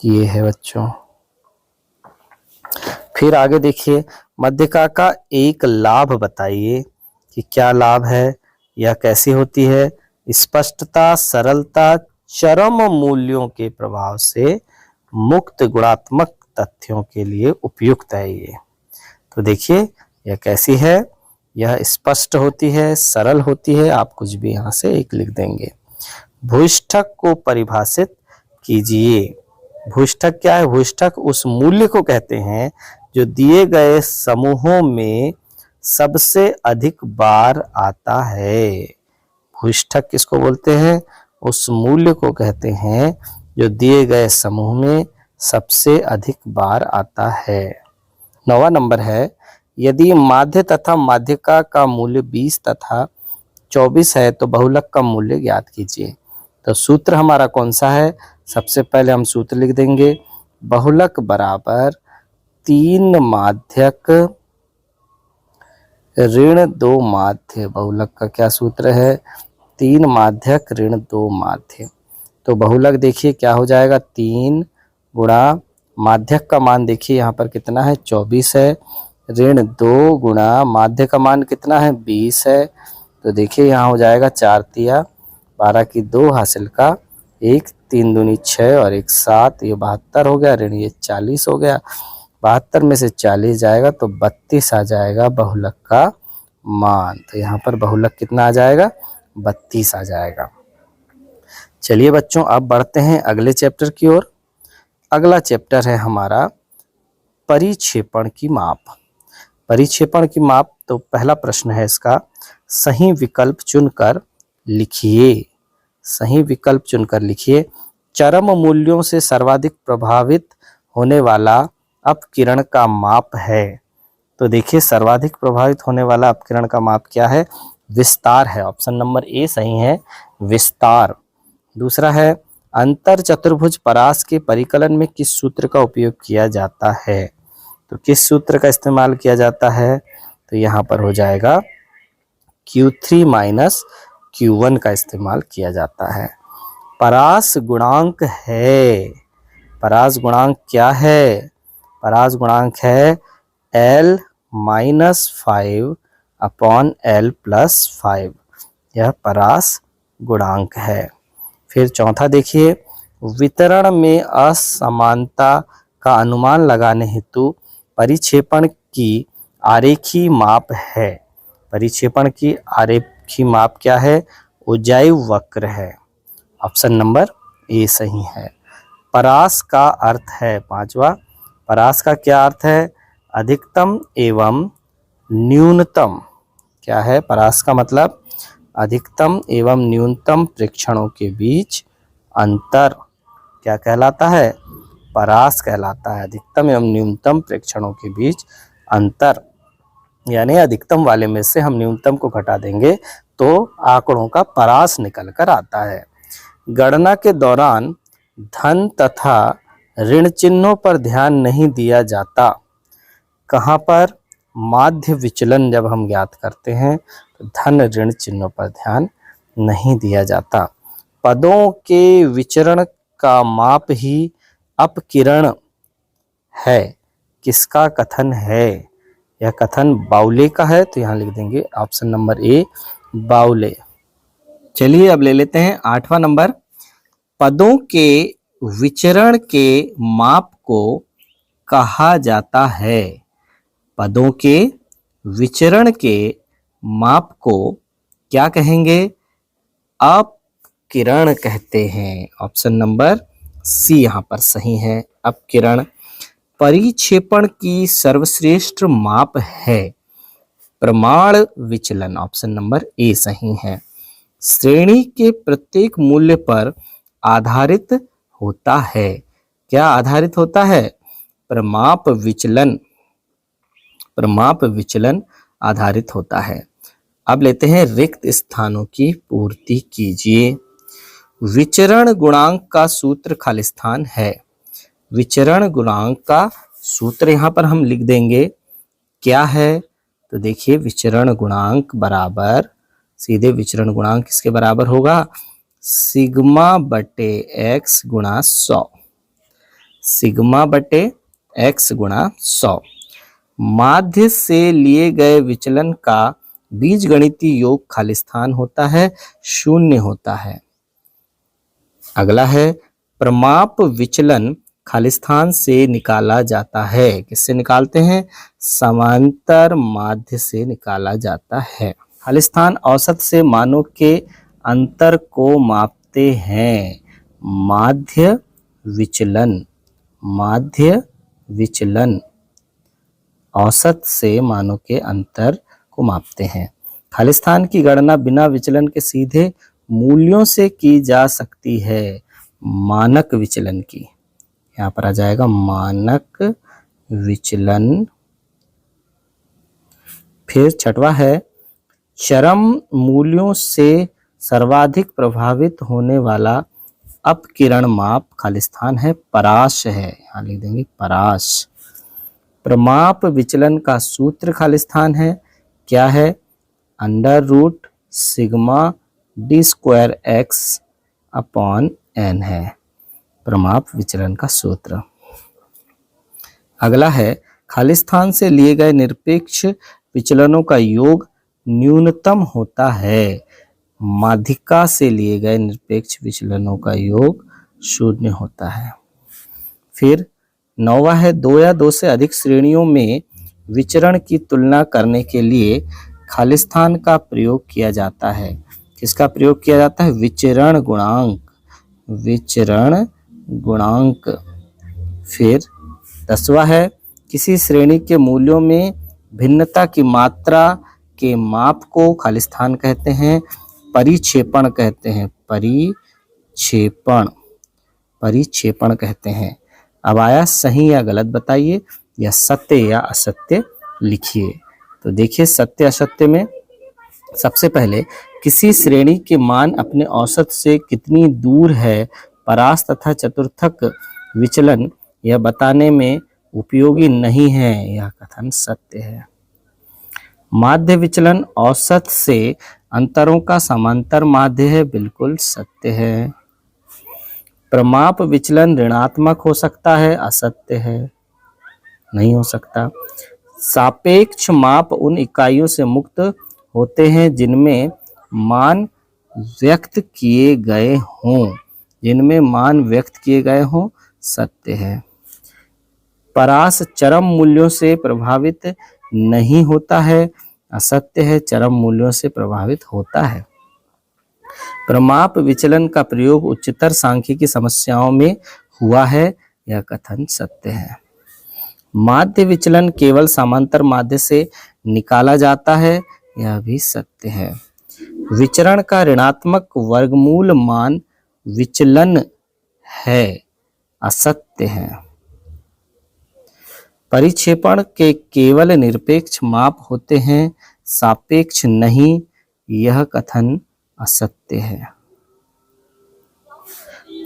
ये है बच्चों। फिर आगे देखिए मध्यका का एक लाभ बताइए कि क्या लाभ है या कैसी होती है? स्पष्टता, सरलता, चरम मूल्यों के प्रभाव से मुक्त गुणात्मक तथ्यों के लिए उपयुक्त है ये। तो देखिए यह कैसी है? यह स्पष्ट होती है, सरल होती है, आप कुछ भी यहाँ से एक लिख देंगे। भूइष्ठक को परिभाषित कीजिए। भूइष्ठक क्या है? भूइष्ठक उस मूल्य को कहते हैं जो दिए गए समूहों में सबसे अधिक बार आता है। भूइष्ठक किसको बोलते हैं? उस मूल्य को कहते हैं जो दिए गए समूह में सबसे अधिक बार आता है। 9वां नंबर है यदि माध्य तथा माध्यिका का मूल्य 20 तथा 24 है तो बहुलक का मूल्य ज्ञात कीजिए। तो सूत्र हमारा कौन सा है? सबसे पहले हम सूत्र लिख देंगे, बहुलक बराबर 3 माध्यक ऋण 2 माध्य। बहुलक का क्या सूत्र है? 3 माध्यक ऋण 2 माध्य। तो बहुलक देखिए क्या हो जाएगा? 3 गुणा माध्यक का मान देखिए यहाँ पर कितना है? 24 है, ऋण 2 गुणा माध्य का मान कितना है? 20 है। तो देखिए यहाँ हो जाएगा 4 तिया 12 की 2 हासिल का 1, 3 दूनी 6 और 1 7, ये 72 हो गया, ऋण ये 40 हो गया। 72 में से 40 जाएगा तो 32 आ जाएगा बहुलक का मान। तो यहाँ पर बहुलक कितना आ जाएगा? 32 आ जाएगा। चलिए बच्चों अब बढ़ते हैं अगले चैप्टर की ओर। अगला चैप्टर है हमारा परिक्षेपण की माप। परिक्षेपण की माप, तो पहला प्रश्न है इसका, सही विकल्प चुनकर लिखिए। सही विकल्प चुनकर लिखिए। चरम मूल्यों से सर्वाधिक प्रभावित होने वाला अपकिरण का माप है। तो देखिए सर्वाधिक प्रभावित होने वाला अपकिरण का माप क्या है? विस्तार है। ऑप्शन नंबर ए सही है, विस्तार। दूसरा है अंतर चतुर्भुज परास के परिकलन में किस सूत्र का उपयोग किया जाता है? तो किस सूत्र का इस्तेमाल किया जाता है? तो यहाँ पर हो जाएगा Q3 माइनस Q1 का इस्तेमाल किया जाता है। परास गुणांक है। परास गुणांक क्या है? परास गुणांक है L minus 5 upon L plus 5, यह परास गुणांक है। फिर चौथा देखिए वितरण में असमानता का अनुमान लगाने हेतु परिक्षेपण की आरेखी माप है। परिक्षेपण की आरेखी माप क्या है? उज्जायी वक्र है। ऑप्शन नंबर ए सही है। परास का अर्थ है, पांचवा, परास का क्या अर्थ है? अधिकतम एवं न्यूनतम। क्या है परास का मतलब? अधिकतम एवं न्यूनतम प्रेक्षणों के बीच अंतर क्या कहलाता है? परास कहलाता है। अधिकतम एवं न्यूनतम प्रेक्षणों के बीच अंतर, यानी अधिकतम वाले में से हम न्यूनतम को घटा देंगे तो आंकड़ों का परास निकल कर आता है। गणना के दौरान धन तथा ऋण चिन्हों पर ध्यान नहीं दिया जाता। कहाँ पर? माध्य विचलन जब हम ज्ञात करते हैं तो धन ऋण चिन्हों पर ध्यान नहीं दिया जाता। पदों के विचरण का माप ही अपकिरण है, किसका कथन है? यह कथन बाउले का है, तो यहाँ लिख देंगे ऑप्शन नंबर ए, बाउले। चलिए अब ले लेते हैं 8वां नंबर। पदों के विचरण के माप को कहा जाता है। पदों के विचरण के माप को क्या कहेंगे? अपकिरण कहते हैं। ऑप्शन नंबर सी यहाँ पर सही है, अपकिरण। परिक्षेपण की सर्वश्रेष्ठ माप है प्रमाण विचलन। ऑप्शन नंबर ए सही है। श्रेणी के प्रत्येक मूल्य पर आधारित होता है। क्या आधारित होता है? प्रमाप विचलन। प्रमाप विचलन आधारित होता है। अब लेते हैं रिक्त स्थानों की पूर्ति कीजिए। विचरण गुणांक का सूत्र खालिस्तान है। विचरण गुणांक का सूत्र यहां पर हम लिख देंगे, क्या है? तो देखिए विचरण गुणांक बराबर, सीधे विचरण गुणांक किसके बराबर होगा? सिग्मा बटे एक्स गुणा 100। सिग्मा बटे एक्स गुणा 100। माध्य से लिए गए विचलन का बीजगणितीय योग खालिस्तान होता है, 0 होता है। अगला है प्रमाप विचलन खालिस्तान से निकाला जाता है। किससे निकालते हैं? समांतर माध्य से निकाला जाता है। खालिस्तान औसत से मानों के अंतर को मापते हैं। माध्य विचलन। माध्य विचलन औसत से मानों के अंतर को मापते हैं। खालिस्तान की गणना बिना विचलन के सीधे मूल्यों से की जा सकती है। मानक विचलन की, यहाँ पर आ जाएगा मानक विचलन। फिर 6वां है चरम मूल्यों से सर्वाधिक प्रभावित होने वाला अपकिरण माप खालिस्तान है, परास है। यहाँ लिख देंगे परास। प्रमाप विचलन का सूत्र खालिस्तान है, क्या है? Under root sigma D square X upon N है प्रमाप विचलन का सूत्र। अगला है खालिस्तान से लिए गए निरपेक्ष विचलनों का योग न्यूनतम होता है। माध्यिका से लिए गए निरपेक्ष विचलनों का योग 0 होता है। फिर 9वां है 2 या 2 से अधिक श्रेणियों में विचरण की तुलना करने के लिए खालिस्तान का प्रयोग किया जाता है। किसका प्रयोग किया जाता है? विचरण गुणांक। विचरण गुणांक। फिर 10वां है किसी श्रेणी के मूल्यों में भिन्नता की मात्रा के माप को खालिस्तान कहते हैं, परिक्षेपण कहते हैं। परिक्षेपण। परिक्षेपण कहते हैं। अब आया सही या गलत बताइए, या सत्य या असत्य लिखिए। तो देखिए सत्य असत्य में सबसे पहले किसी श्रेणी के मान अपने औसत से कितनी दूर है, परास तथा चतुर्थक विचलन यह बताने में उपयोगी नहीं है, यह कथन सत्य है। माध्य विचलन औसत से अंतरों का समांतर माध्य है, बिल्कुल सत्य है। प्रमाप विचलन ऋणात्मक हो सकता है, असत्य है, नहीं हो सकता। सापेक्ष माप उन इकाइयों से मुक्त होते हैं जिनमें मान व्यक्त किए गए हों। जिनमें मान व्यक्त किए गए हों, सत्य है। परास चरम मूल्यों से प्रभावित नहीं होता है, असत्य है, चरम मूल्यों से प्रभावित होता है। प्रमाप विचलन का प्रयोग उच्चतर सांख्यिकी समस्याओं में हुआ है, यह कथन सत्य है। माध्य विचलन केवल समांतर माध्य से निकाला जाता है, यह भी सत्य है। विचरण का ऋणात्मक वर्गमूल मान विचलन है, असत्य है। परिक्षेपण के केवल निरपेक्ष माप होते हैं, सापेक्ष नहीं, यह कथन असत्य है।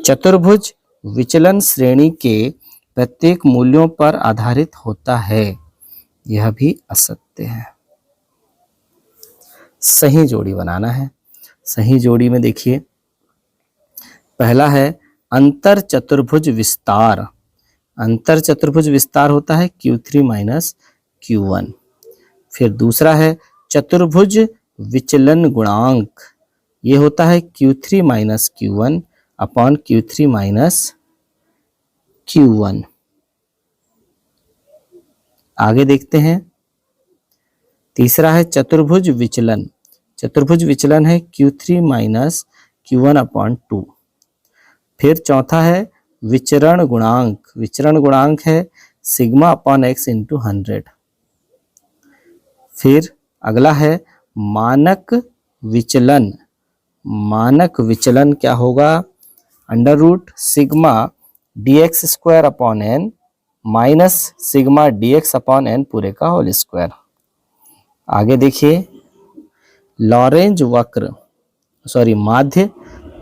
चतुर्भुज विचलन श्रेणी के प्रत्येक मूल्यों पर आधारित होता है, यह भी असत्य है। सही जोड़ी बनाना है। सही जोड़ी में देखिए, पहला है अंतर चतुर्भुज विस्तार। अंतर चतुर्भुज विस्तार होता है Q3 माइनस Q1। फिर दूसरा है चतुर्भुज विचलन गुणांक, ये होता है Q3 minus Q1 upon Q3 minus Q1। आगे देखते हैं, तीसरा है चतुर्भुज विचलन। चतुर्भुज विचलन है Q3 माइनस Q1 अपॉन 2। फिर चौथा है विचरण गुणांक। विचरण गुणांक है सिग्मा अपॉन एक्स इंटू 100। फिर अगला है मानक विचलन। मानक विचलन क्या होगा? Under root sigma dx square upon N minus sigma dx upon N पूरे का होल स्क्वायर। आगे देखिए, लॉरेंज वक्र, सॉरी माध्य।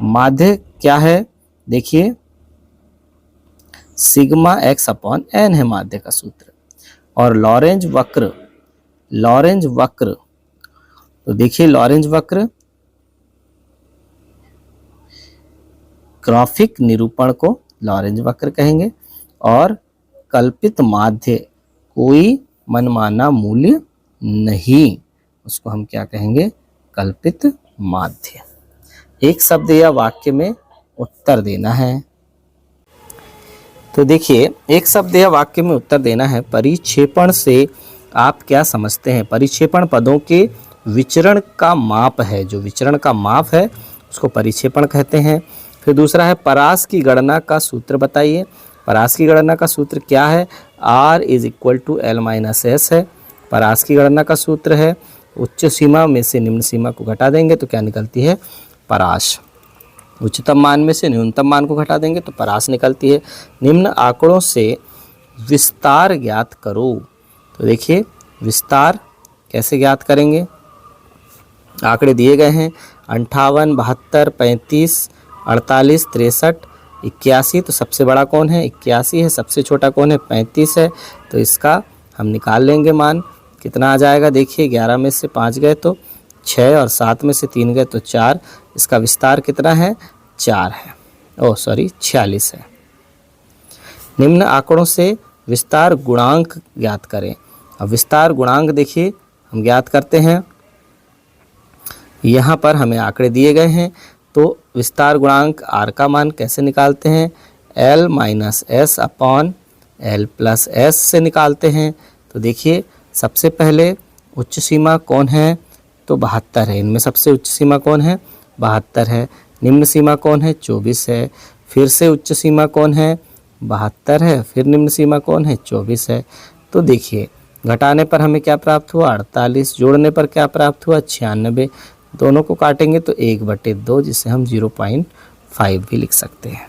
माध्य क्या है? देखिए, सिग्मा एक्स अपॉन एन है माध्य का सूत्र। और लॉरेंज वक्र, लॉरेंज वक्र, तो देखिए लॉरेंज वक्र ग्राफिक निरूपण को लॉरेंज वक्र कहेंगे। और कल्पित माध्य, कोई मनमाना मूल्य नहीं, उसको हम क्या कहेंगे? कल्पित माध्य। एक शब्द या वाक्य में उत्तर देना है। तो देखिए, एक शब्द या वाक्य में उत्तर देना है। परिक्षेपण से आप क्या समझते हैं? परिक्षेपण पदों के विचरण का माप है। जो विचरण का माप है उसको परिक्षेपण कहते हैं। फिर दूसरा है परास की गणना का सूत्र बताइए। परास की गणना का सूत्र क्या है? R is equal to L minus S है। परास की गणना का सूत्र है, उच्च सीमा में से निम्न सीमा को घटा देंगे तो क्या निकलती है? परास। उच्चतम मान में से न्यूनतम मान को घटा देंगे तो परास निकलती है। निम्न आंकड़ों से विस्तार ज्ञात करो। तो देखिए, विस्तार कैसे ज्ञात करेंगे? आंकड़े दिए गए हैं 58, 72, 35, 48, 63, 81। तो सबसे बड़ा कौन है? 81 है। सबसे छोटा कौन है? 35 है। तो इसका हम निकाल लेंगे मान, कितना आ जाएगा? देखिए, 11 में से 5 गए तो 6 और 7 में से 3 गए तो 4। इसका विस्तार कितना है? 4 है। 46 है। निम्न आंकड़ों से विस्तार गुणांक ज्ञात करें। अब विस्तार गुणांक देखिए हम ज्ञात करते हैं। यहाँ पर हमें आंकड़े दिए गए हैं, तो विस्तार गुणांक R का मान कैसे निकालते हैं? L minus S upon L plus S से निकालते हैं। तो देखिए, सबसे पहले उच्च सीमा कौन है? तो 72 है। इनमें सबसे उच्च सीमा कौन है? 72 है। निम्न सीमा कौन है? 24 है। फिर से उच्च सीमा कौन है? 72 है। फिर निम्न सीमा कौन है? 24 है। तो देखिए, घटाने पर हमें क्या प्राप्त हुआ? 48। जोड़ने पर क्या प्राप्त हुआ? 96। दोनों को काटेंगे तो 1/2, जिसे हम 0.5 भी लिख सकते हैं।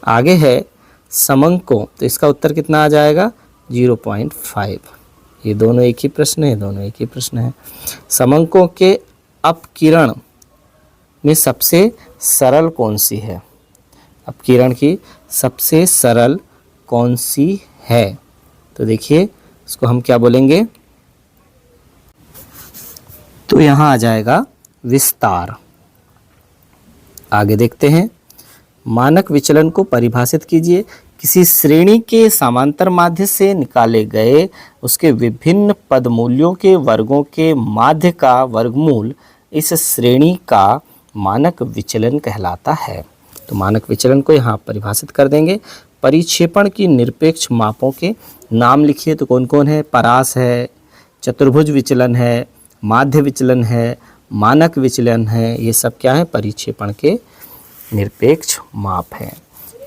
आगे है समंकों, तो इसका उत्तर कितना आ जाएगा? 0.5। ये दोनों एक ही प्रश्न है, दोनों एक ही प्रश्न है। समंकों के अपकिरण में सबसे सरल कौन सी है? अपकिरण की सबसे सरल कौन सी है? तो देखिए, इसको हम क्या बोलेंगे? तो यहाँ आ जाएगा विस्तार। आगे देखते हैं, मानक विचलन को परिभाषित कीजिए। किसी श्रेणी के समांतर माध्य से निकाले गए उसके विभिन्न पदमूल्यों के वर्गों के माध्य का वर्गमूल इस श्रेणी का मानक विचलन कहलाता है। तो मानक विचलन को यहाँ परिभाषित कर देंगे। परिक्षेपण की निरपेक्ष मापों के नाम लिखिए। तो कौन कौन है? परास है, चतुर्भुज विचलन है, माध्य विचलन है, मानक विचलन है, ये सब क्या है? परिक्षेपण के निरपेक्ष माप हैं।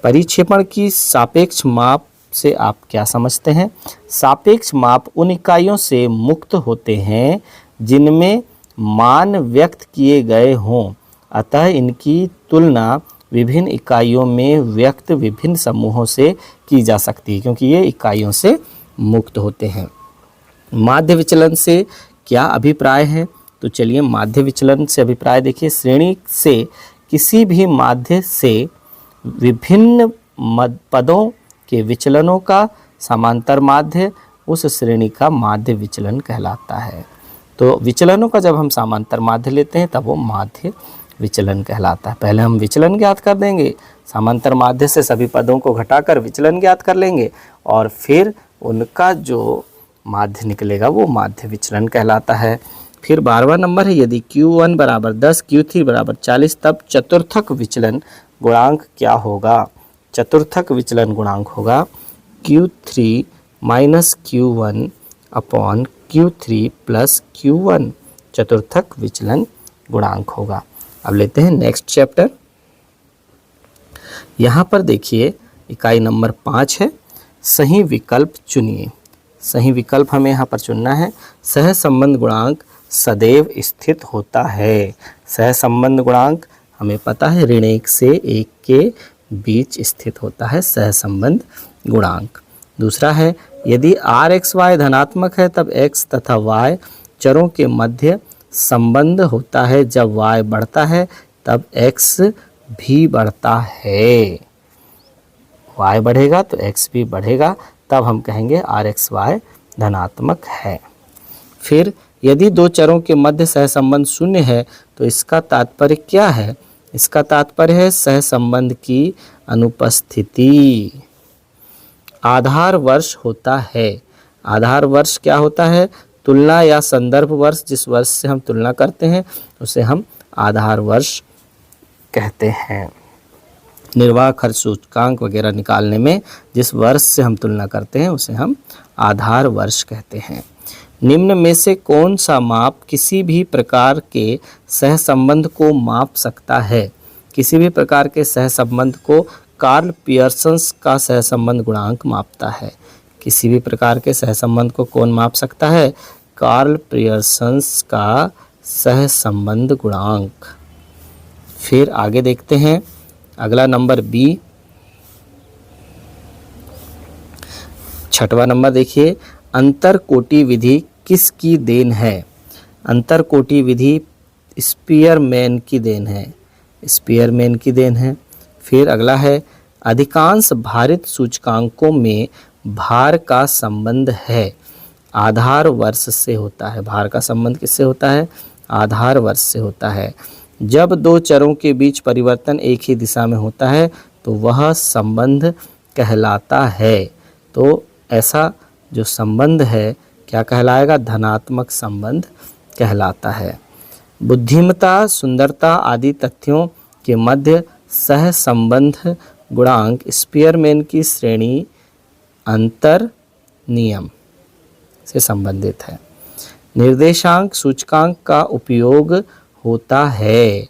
परिक्षेपण की सापेक्ष माप से आप क्या समझते हैं? सापेक्ष माप उन इकाइयों से मुक्त होते हैं जिनमें मान व्यक्त किए गए हों, अतः इनकी तुलना विभिन्न इकाइयों में व्यक्त विभिन्न समूहों से की जा सकती है, क्योंकि ये इकाइयों से मुक्त होते हैं। माध्य विचलन से क्या अभिप्राय है? तो चलिए माध्य विचलन से अभिप्राय देखिए। श्रेणी से किसी भी माध्य से विभिन्न पदों के विचलनों का समांतर माध्य उस श्रेणी का माध्य विचलन कहलाता है। तो विचलनों का जब हम समांतर माध्य लेते हैं तब वो माध्य विचलन कहलाता है। पहले हम विचलन ज्ञात कर देंगे, समांतर माध्य से सभी पदों को घटाकर विचलन ज्ञात कर लेंगे और फिर उनका जो माध्य निकलेगा वो माध्य विचलन कहलाता है। फिर 12वां नंबर है, यदि Q1 बराबर 10, Q3 बराबर 40, तब चतुर्थक विचलन गुणांक क्या होगा? चतुर्थक विचलन गुणांक होगा Q3 minus Q1 upon Q3 plus Q1, चतुर्थक विचलन गुणांक होगा। अब लेते हैं नेक्स्ट चैप्टर। यहाँ पर देखिए इकाई नंबर 5 है, सही विकल्प चुनिए। सही विकल्प हमें यहाँ पर चुनना है। सहसंबंध गुणांक सदैव स्थित होता है। सहसंबंध गुणांक हमें पता है ऋण 1 से 1 के बीच स्थित होता है सहसंबंध गुणांक। दूसरा है, यदि RXY धनात्मक है तब X तथा Y चरों के मध्य संबंध होता है। जब Y बढ़ता है तब X भी बढ़ता है। Y बढ़ेगा तो X भी बढ़ेगा, तब हम कहेंगे RXY धनात्मक है। फिर यदि दो चरों के मध्य सहसंबंध शून्य है तो इसका तात्पर्य क्या है? इसका तात्पर्य है सहसंबंध की अनुपस्थिति। आधार वर्ष होता है। आधार वर्ष क्या होता है? तुलना या संदर्भ वर्ष, जिस वर्ष से हम तुलना करते हैं उसे हम आधार वर्ष कहते हैं। निर्वाह खर्च सूचकांक वगैरह निकालने में जिस वर्ष से हम तुलना करते हैं उसे हम आधार वर्ष कहते हैं। निम्न में से कौन सा माप किसी भी प्रकार के सहसंबंध को माप सकता है? किसी भी प्रकार के सहसंबंध को कार्ल पियर्सन का सहसंबंध गुणांक मापता है। किसी भी प्रकार के सहसंबंध को कौन माप सकता है? कार्ल पियर्सन का सहसंबंध गुणांक। फिर आगे देखते हैं, अगला नंबर बी, 6वां नंबर देखिए, अंतर कोटि विधि किसकी देन है? अंतर कोटि विधि स्पीयरमैन की देन है। स्पीयरमैन की देन है। फिर अगला है, अधिकांश भारित सूचकांकों में भार का संबंध है, आधार वर्ष से होता है। भार का संबंध किससे होता है? आधार वर्ष से होता है। जब दो चरों के बीच परिवर्तन एक ही दिशा में होता है तो वह संबंध कहलाता है। तो ऐसा जो संबंध है क्या कहलाएगा? धनात्मक संबंध कहलाता है। बुद्धिमत्ता, सुंदरता आदि तथ्यों के मध्य सहसंबंध गुणांक स्पीयरमैन की श्रेणी अंतर नियम से संबंधित है। निर्देशांक सूचकांक का उपयोग होता है।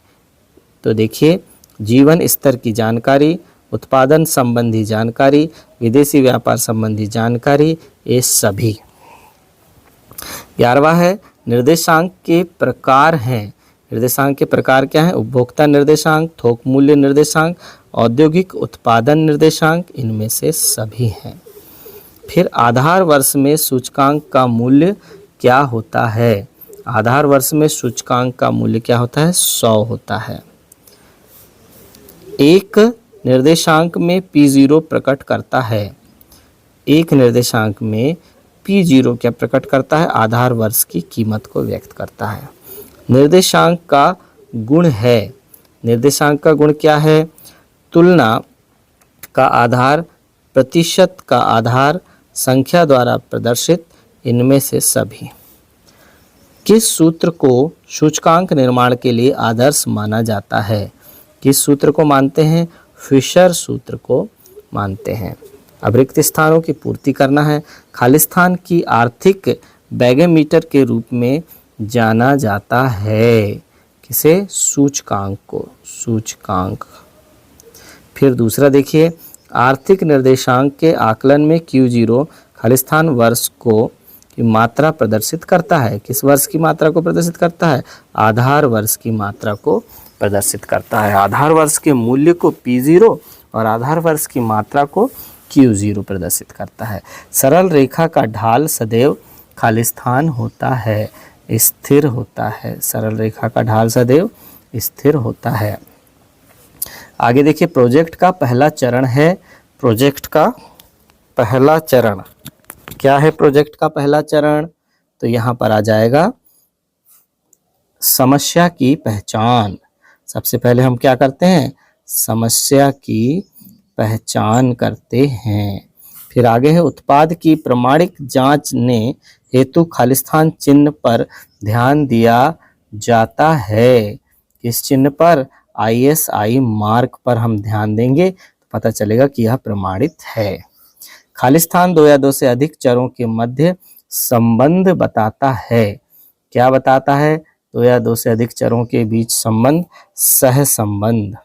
तो देखिए, जीवन स्तर की जानकारी, उत्पादन संबंधी जानकारी, विदेशी व्यापार संबंधी जानकारी, ये सभी। 11वां है, निर्देशांक के प्रकार हैं। निर्देशांक के प्रकार क्या हैं? उपभोक्ता निर्देशांक, थोक मूल्य निर्देशांक, औद्योगिक उत्पादन निर्देशांक, इनमें से सभी हैं। फिर आधार वर्ष में सूचकांक का मूल्य क्या होता है? आधार वर्ष में सूचकांक का मूल्य क्या होता है? 100 होता है। एक निर्देशांक में P0 प्रकट करता है। एक निर्देशांक में P0 क्या प्रकट करता है? आधार वर्ष की कीमत को व्यक्त करता है। निर्देशांक का गुण है। निर्देशांक का गुण क्या है? तुलना का आधार, प्रतिशत का आधार, संख्या द्वारा प्रदर्शित, इनमें से सभी। किस सूत्र को सूचकांक निर्माण के लिए आदर्श माना जाता है? किस सूत्र को मानते हैं? फिशर सूत्र को मानते हैं। अब रिक्त स्थानों की पूर्ति करना है। खाली स्थान की आर्थिक बैरोमीटर के रूप में जाना जाता है। किसे? सूचकांक को, सूचकांक। फिर दूसरा देखिए, आर्थिक निर्देशांक के आकलन में Q0 खालिस्तान वर्ष को की मात्रा प्रदर्शित करता है। किस वर्ष की मात्रा को प्रदर्शित करता है? आधार वर्ष की मात्रा को प्रदर्शित करता है। आधार वर्ष के मूल्य को P0 और आधार वर्ष की मात्रा को Q0 प्रदर्शित करता है। सरल रेखा का ढाल सदैव खालिस्तान होता है, स्थिर होता है। सरल रेखा का ढाल सदैव स्थिर होता है। आगे देखिए, प्रोजेक्ट का पहला चरण है। प्रोजेक्ट का पहला चरण क्या है? प्रोजेक्ट का पहला चरण तो यहाँ पर आ जाएगा समस्या की पहचान। सबसे पहले हम क्या करते हैं? समस्या की पहचान करते हैं। फिर आगे है, उत्पाद की प्रमाणिक जांचने हेतु खालिस्तान चिन्ह पर ध्यान दिया जाता है। किस चिन्ह पर? ISI मार्क पर हम ध्यान देंगे तो पता चलेगा कि यह प्रमाणित है। खालिस्तान दो या दो से अधिक चरों के मध्य संबंध बताता है। क्या बताता है? दो या दो से अधिक चरों के बीच संबंध, सहसंबंध।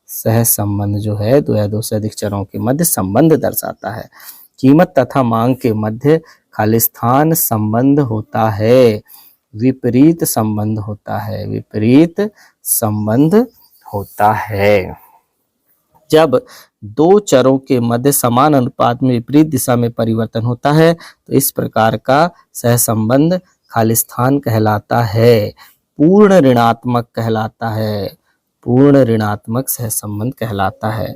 सहसंबंध जो है दो या दो से अधिक चरों के मध्य संबंध दर्शाता है। कीमत तथा मांग के मध्य खालिस्तान संबंध होता है, विपरीत संबंध होता है, विपरीत संबंध होता है। जब दो चरों के मध्य समान अनुपात में विपरीत दिशा में परिवर्तन होता है तो इस प्रकार का सहसंबंध खालिस्तान कहलाता है, पूर्ण ऋणात्मक कहलाता है, पूर्ण ऋणात्मक सहसंबंध कहलाता है।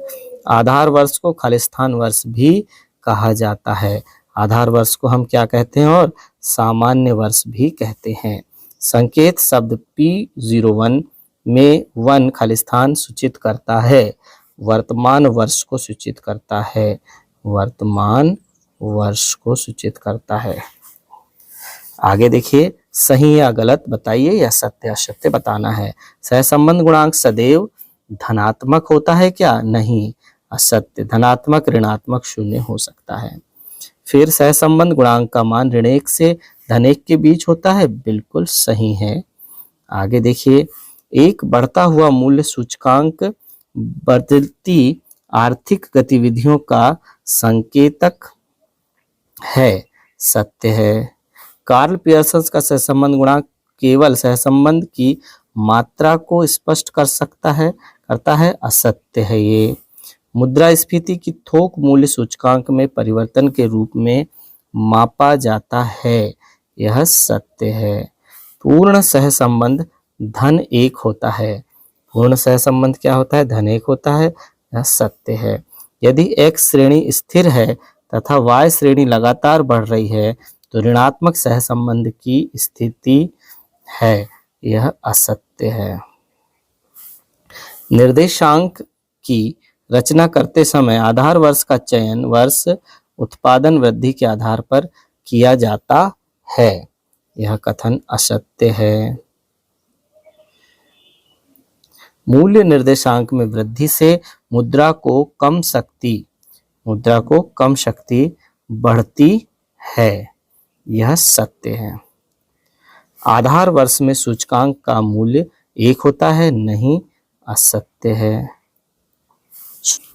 आधार वर्ष को खालिस्तान वर्ष भी कहा जाता है। आधार वर्ष को हम क्या कहते हैं? और सामान्य वर्ष भी कहते हैं। संकेत शब्द P01 में 1 खालिस्तान सूचित करता है, वर्तमान वर्ष को सूचित करता है, वर्तमान वर्ष को सूचित करता है। आगे देखिए, सही या गलत बताइए या सत्य असत्य बताना है। सहसंबंध गुणांक सदैव धनात्मक होता है क्या? नहीं, असत्य। धनात्मक, ऋणात्मक, शून्य हो सकता है। फिर सहसंबंध गुणांक का मान ऋण 1 से धन 1 के बीच होता है, बिल्कुल सही है। आगे देखिए, एक बढ़ता हुआ मूल्य सूचकांक बदलती आर्थिक गतिविधियों का संकेतक है, सत्य है। कार्ल पियर्सन का सहसंबंध गुणांक केवल सहसंबंध की मात्रा को स्पष्ट करता है, असत्य है ये। मुद्रास्फीति की थोक मूल्य सूचकांक में परिवर्तन के रूप में मापा जाता है, यह सत्य है। पूर्ण सहसंबंध धन 1 होता है, पूर्ण सहसंबंध क्या होता है? धन 1 होता है, यह सत्य है। यदि X श्रेणी स्थिर है तथा Y श्रेणी लगातार बढ़ रही है तो ऋणात्मक सहसंबंध की स्थिति है, यह असत्य है। निर्देशांक की रचना करते समय आधार वर्ष का चयन वर्ष उत्पादन वृद्धि के आधार पर किया जाता है, यह कथन असत्य है। मूल्य निर्देशांक में वृद्धि से मुद्रा को कम शक्ति बढ़ती है, यह सत्य है। आधार वर्ष में सूचकांक का मूल्य 1 होता है, नहीं, असत्य है।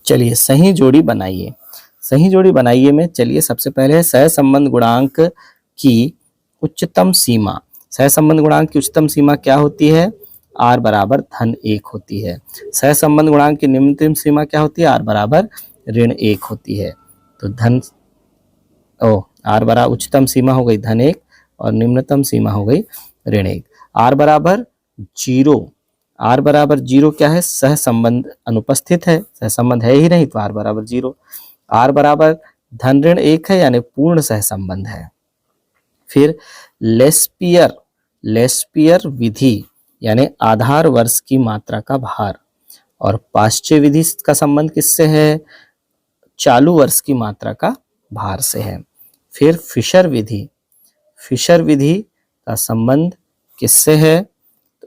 चलिए सही जोड़ी बनाइए। सही जोड़ी बनाइए में चलिए सबसे पहले सहसंबंध गुणांक की उच्चतम सीमा। सहसंबंध गुणांक की उच्चतम सीमा क्या होती है? R बराबर धन 1 होती है। सहसंबंध गुणांक की निम्नतम सीमा क्या होती है? R बराबर ऋण 1 होती है। तो R बराबर उच्चतम सीमा हो गई धन 1 और निम्नतम सीमा हो गई ऋण 1। R बराबर 0, R बराबर 0 क्या है? सहसंबंध अनुपस्थित है, सहसंबंध है ही नहीं तो R बराबर 0। R बराबर धन ऋण 1 है यानी पूर्ण सहसंबंध है। फिर लेस्पियर विधि यानी आधार वर्ष की मात्रा का भार, और पाश्चय विधि का संबंध किससे है? चालू वर्ष की मात्रा का भार से है। फिर फिशर विधि का संबंध किससे है?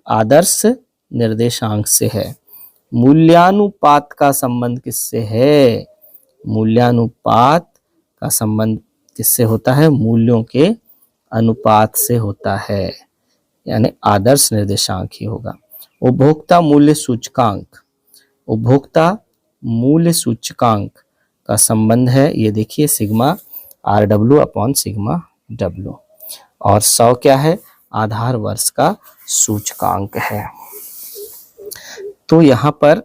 आदर्श निर्देशांक से है। मूल्यानुपात का संबंध किससे है? मूल्यानुपात का संबंध किससे होता है? मूल्यों के अनुपात से होता है, यानी आदर्श निर्देशांक ही होगा। उपभोक्ता मूल्य सूचकांक, उपभोक्ता मूल्य सूचकांक का संबंध है, ये देखिए sigma RW upon sigma W, और 100 क्या है, आधार वर्ष का सूचकांक है। तो यहां पर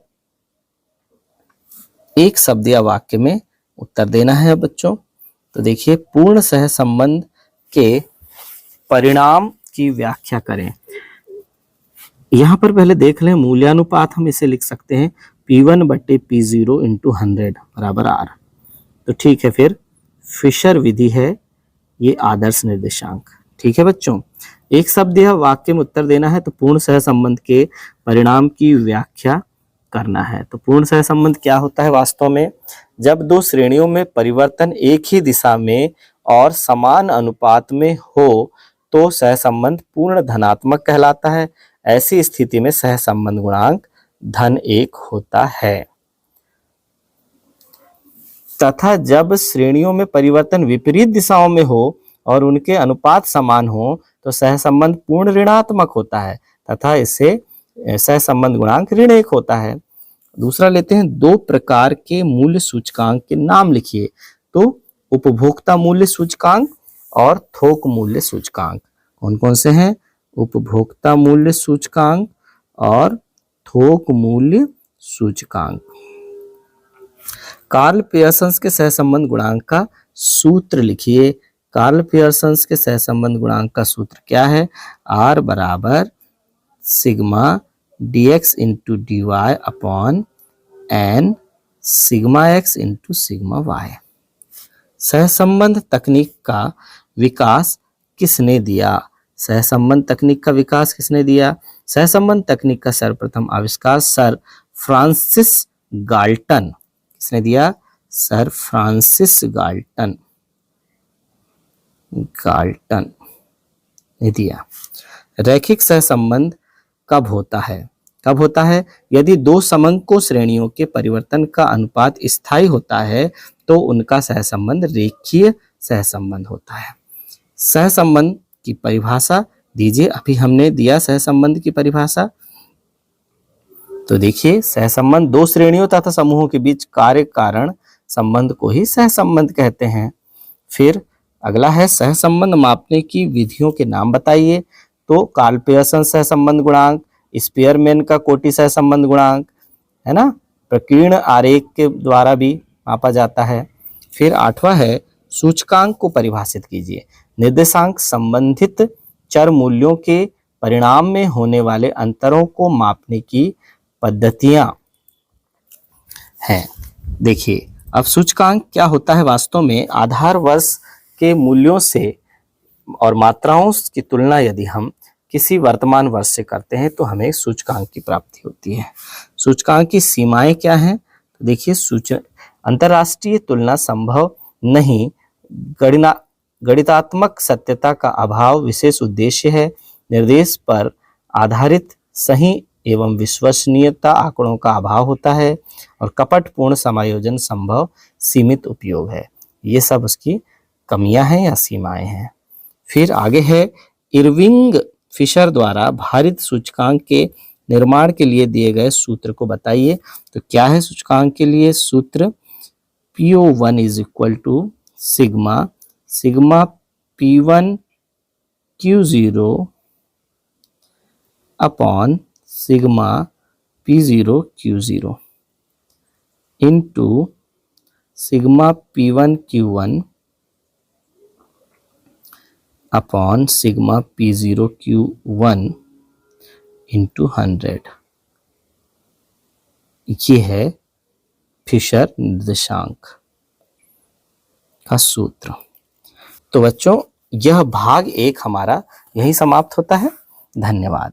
एक शब्द या वाक्य में उत्तर देना है बच्चों। तो देखिए, पूर्ण सहसंबंध के परिणाम की व्याख्या करें। यहां पर पहले देख लें, मूल्यानुपात हम इसे लिख सकते हैं P1 बट्टे P0 इंटू 100 बराबर R। तो ठीक है, फिर फिशर विधि है ये आदर्श निर्देशांक। ठीक है बच्चों, एक शब्द या वाक्य में उत्तर देना है तो पूर्ण सहसंबंध के परिणाम की व्याख्या करना है। तो पूर्ण सहसंबंध क्या होता है वास्तव में, जब दो श्रेणियों में परिवर्तन एक ही दिशा में और समान अनुपात में हो तो सहसंबंध पूर्ण धनात्मक कहलाता है। ऐसी स्थिति में सहसंबंध गुणांक धन 1 होता है। तथा जब श्रेणियों में परिवर्तन विपरीत दिशाओं में हो और उनके अनुपात समान हो तो सहसंबंध पूर्ण ऋणात्मक होता है तथा इससे सहसंबंध गुणांक ऋण 1 होता है। दूसरा लेते हैं, दो प्रकार के मूल्य सूचकांक के नाम लिखिए। तो उपभोक्ता मूल्य सूचकांक और थोक मूल्य सूचकांक कौन कौन से हैं, उपभोक्ता मूल्य सूचकांक और थोक मूल्य सूचकांक। कार्ल पियर्सन के सहसंबंध गुणांक का सूत्र लिखिए। कार्ल पियर्सन के सहसंबंध गुणांक का सूत्र क्या है, R बराबर sigma dx into dy upon n sigma x into sigma y। सहसंबंध तकनीक का विकास किसने दिया, सहसंबंध तकनीक का विकास किसने दिया। सहसंबंध तकनीक का सर्वप्रथम आविष्कार सर फ्रांसिस गाल्टन, किसने दिया, सर फ्रांसिस गाल्टन ने दिया। रैखिक सहसंबंध कब होता है, कब होता है, यदि दो समंको श्रेणियों के परिवर्तन का अनुपात स्थायी होता है तो उनका सहसंबंध रेखीय सहसंबंध होता है। सहसंबंध की परिभाषा दीजिए, अभी हमने दिया सहसंबंध की परिभाषा। तो देखिए, सहसंबंध दो श्रेणियों तथा समूहों के बीच कार्य कारण संबंध को ही सहसंबंध कहते हैं। फिर अगला है, सहसंबंध मापने की विधियों के नाम बताइए। तो कार्ल पियर्सन सहसंबंध गुणांक, स्पीयरमैन का कोटि सहसंबंध गुणांक है ना, प्रकीर्ण आरेख के द्वारा भी मापा जाता है। फिर 8वां है, सूचकांक को परिभाषित कीजिए। निर्देशांक संबंधित चर मूल्यों के परिणाम में होने वाले अंतरों को मापने की पद्धतियां हैं। देखिए, अब सूचकांक क्या होता है वास्तव में, आधार वर्ष के मूल्यों से और मात्राओं की तुलना यदि हम किसी वर्तमान वर्ष से करते हैं तो हमें सूचकांक की प्राप्ति होती है। सूचकांक की सीमाएं क्या हैं, तो देखिए, अंतरराष्ट्रीय तुलना संभव नहीं, गणितात्मक सत्यता का अभाव विशेष उद्देश्य है, निर्देश पर आधारित सही एवं विश्वसनीयता आंकड़ों का अभाव होता है और कपटपूर्ण समायोजन संभव सीमित उपयोग है। ये सब उसकी कमियां हैं या सीमाएं हैं। फिर आगे है, इरविंग फिशर द्वारा भारित सूचकांक के निर्माण के लिए दिए गए सूत्र को बताइए। तो क्या है सूचकांक के लिए सूत्र, PO1 is equal to sigma P1 Q0 upon sigma P0 Q0 into sigma P1 Q1 upon sigma P0 Q1 into 100। ये है फिशर निर्देशांक का सूत्र। तो बच्चों, यह भाग 1 हमारा यही समाप्त होता है। धन्यवाद।